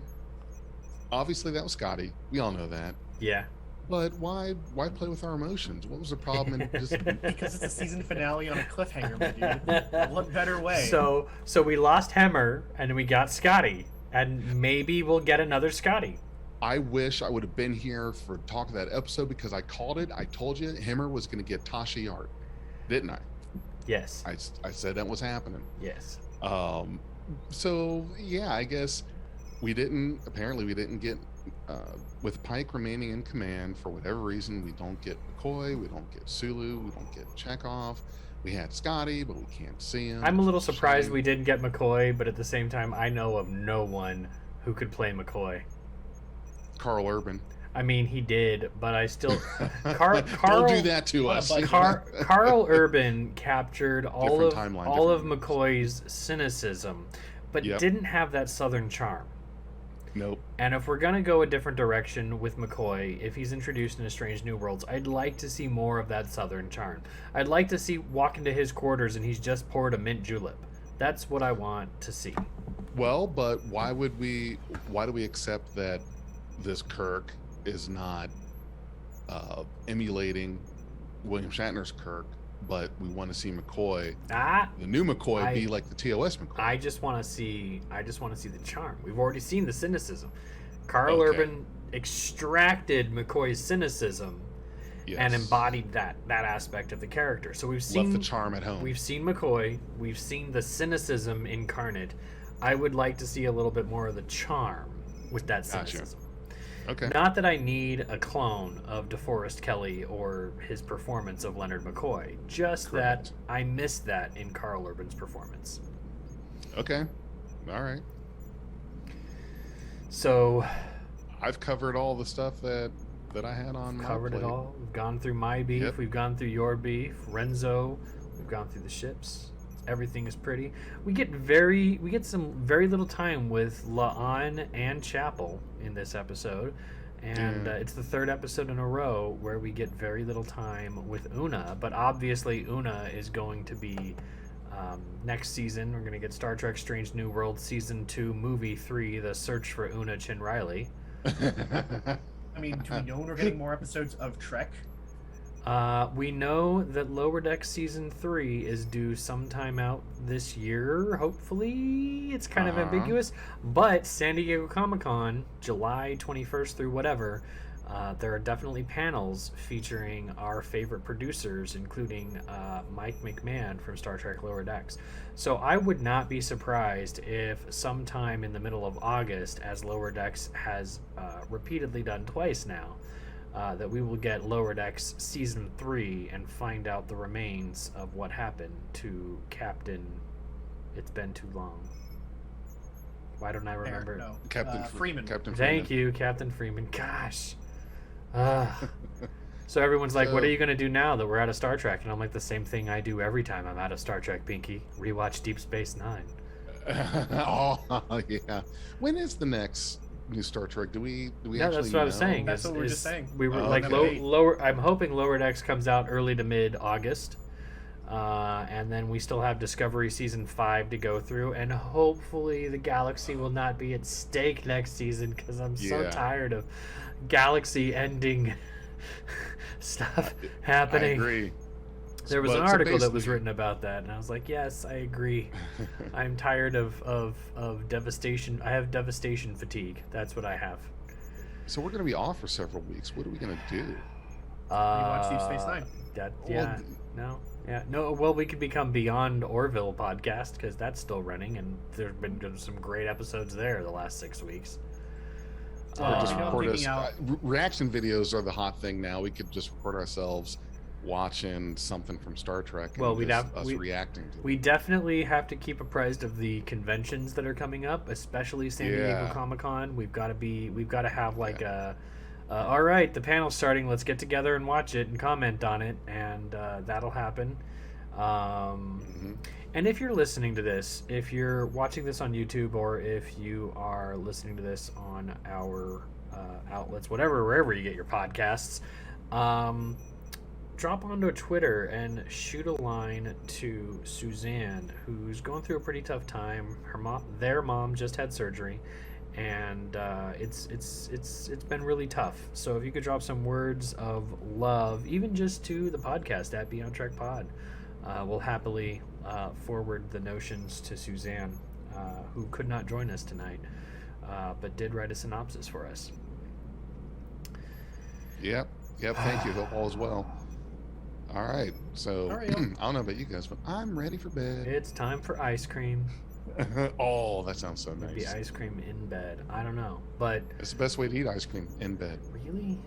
Obviously, that was Scotty. We all know that. Yeah. But why play with our emotions? What was the problem in just Because it's a season finale on a cliffhanger, my dude. What better way? So we lost Hemmer and we got Scotty, and maybe we'll get another Scotty. I wish I would have been here for talk of that episode because I called it. I told you Hemmer was going to get Tasha Yard, didn't I? Yes. I said that was happening. Yes. So yeah, I guess we didn't get with Pike remaining in command, for whatever reason, we don't get McCoy, we don't get Sulu, we don't get Chekhov. We had Scotty, but we can't see him. I'm a little It's a surprised shame. we didn't get McCoy, but at the same time, I know of no one who could play McCoy. Carl Urban. I mean, he did, but I still... Carl, Don't do that to us. Carl Urban captured all Different of timeline, all of different McCoy's cynicism, but Yep. didn't have that Southern charm. Nope. And if we're gonna go a different direction with McCoy, if he's introduced into Strange New Worlds, I'd like to see more of that Southern charm. I'd like to see walk into his quarters and he's just poured a mint julep. That's what I want to see. Well, but why do we accept that this Kirk is not emulating William Shatner's Kirk, but we want to see McCoy, the new McCoy, be like the TOS McCoy? I just want to see the charm. We've already seen the cynicism. Carl Okay. Urban extracted McCoy's cynicism and embodied that aspect of the character. So we've seen left the charm at home. We've seen McCoy. We've seen the cynicism incarnate. I would like to see a little bit more of the charm with that Gotcha. cynicism. Okay. Not that I need a clone of DeForest Kelley or his performance of Leonard McCoy. Just Correct. that I missed that in Carl Urban's performance. Okay. All right. So I've covered all the stuff that I had on my covered it plate. all. We've gone through my beef. Yep. We've gone through your beef. Renzo. We've gone through the ships. Everything is pretty. We get some very little time with La'an and Chapel in this episode, and it's the third episode in a row where we get very little time with Una. But obviously, Una is going to be next season. We're going to get Star Trek: Strange New World season 2, movie 3, The Search for Una Chin Riley. I mean, do we know when we're getting more episodes of Trek? We know that Lower Deck season 3 is due sometime out this year. Hopefully, it's kind of ambiguous. But San Diego Comic-Con, July 21st through whatever, there are definitely panels featuring our favorite producers, including Mike McMahon from Star Trek Lower Decks. So I would not be surprised if sometime in the middle of August, as Lower Decks has repeatedly done twice now, that we will get Lower Decks Season 3 and find out the remains of what happened to Captain It's Been Too Long. Why don't I remember? No. Captain Freeman. Captain Thank Freeman. you, Captain Freeman. Gosh. So everyone's like, what are you going to do now that we're out of Star Trek? And I'm like, the same thing I do every time I'm out of Star Trek, Pinky. Rewatch Deep Space Nine. Oh yeah. When is the next new Star Trek? Do we Yeah, actually that's what I was know? saying. That's what we're just saying. We were Oh, like okay. lower. I'm hoping Lower Decks comes out early to mid August, and then we still have Discovery season 5 to go through, and hopefully the Galaxy will not be at stake next season because I'm so Yeah. tired of Galaxy ending stuff happening. I agree. There was But- an so article that was basically- written about that, and I was like, yes, I agree. I'm tired of devastation. I have devastation fatigue. That's what I have. So we're going to be off for several weeks. What are we going to do? Rewatch Deep Space Nine. Well, we could become Beyond Orville podcast because that's still running, and there's been some great episodes there the last 6 weeks. Or just I know I'm record us. thinking out- Reaction videos are the hot thing now. We could just record ourselves watching something from Star Trek. And Well, we'd just have- us we- reacting to We them. definitely have to keep apprised of the conventions that are coming up, especially San Diego Yeah. Comic-Con. We've got to have like all right, the panel's starting. Let's get together and watch it and comment on it, and that'll happen. Mhm. And if you're listening to this, if you're watching this on YouTube, or if you are listening to this on our outlets, wherever you get your podcasts, drop onto Twitter and shoot a line to Suzanne, who's going through a pretty tough time. Their mom just had surgery, and it's been really tough. So if you could drop some words of love, even just to the podcast at Beyond Trek Pod, we'll happily forward the notions to Suzanne, who could not join us tonight, but did write a synopsis for us. Yep. Thank you. Hope all is well. All right. So All right, I don't know about you guys, but I'm ready for bed. It's time for ice cream. Oh, that sounds so Maybe nice. ice cream in bed. I don't know. But It's the best way to eat ice cream, in bed. really,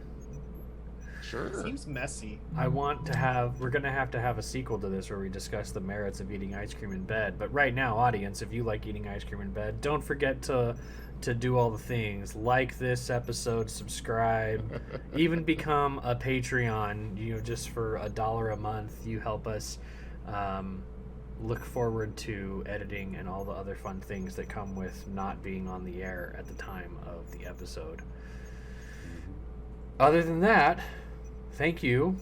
Sure. Seems messy. I want to have. We're gonna have to have a sequel to this where we discuss the merits of eating ice cream in bed. But right now, audience, if you like eating ice cream in bed, don't forget to do all the things. Like this episode, subscribe, even become a Patreon. You know, just for $1 a month, you help us. Look forward to editing and all the other fun things that come with not being on the air at the time of the episode. Other than that, thank you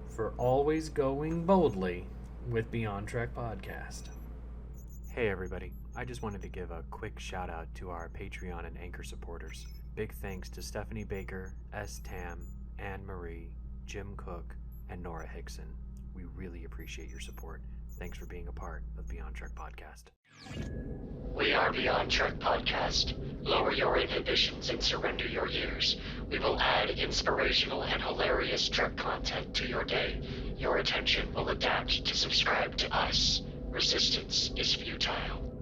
for always going boldly with Beyond Trek Podcast. Hey everybody, I just wanted to give a quick shout out to our Patreon and Anchor supporters. Big thanks to Stephanie Baker, S. Tam, Anne Marie, Jim Cook, and Nora Hickson. We really appreciate your support. Thanks for being a part of Beyond Trek Podcast. We are Beyond Trek Podcast. Lower your inhibitions and surrender your ears. We will add inspirational and hilarious Trek content to your day. Your attention will adapt to subscribe to us. Resistance is futile.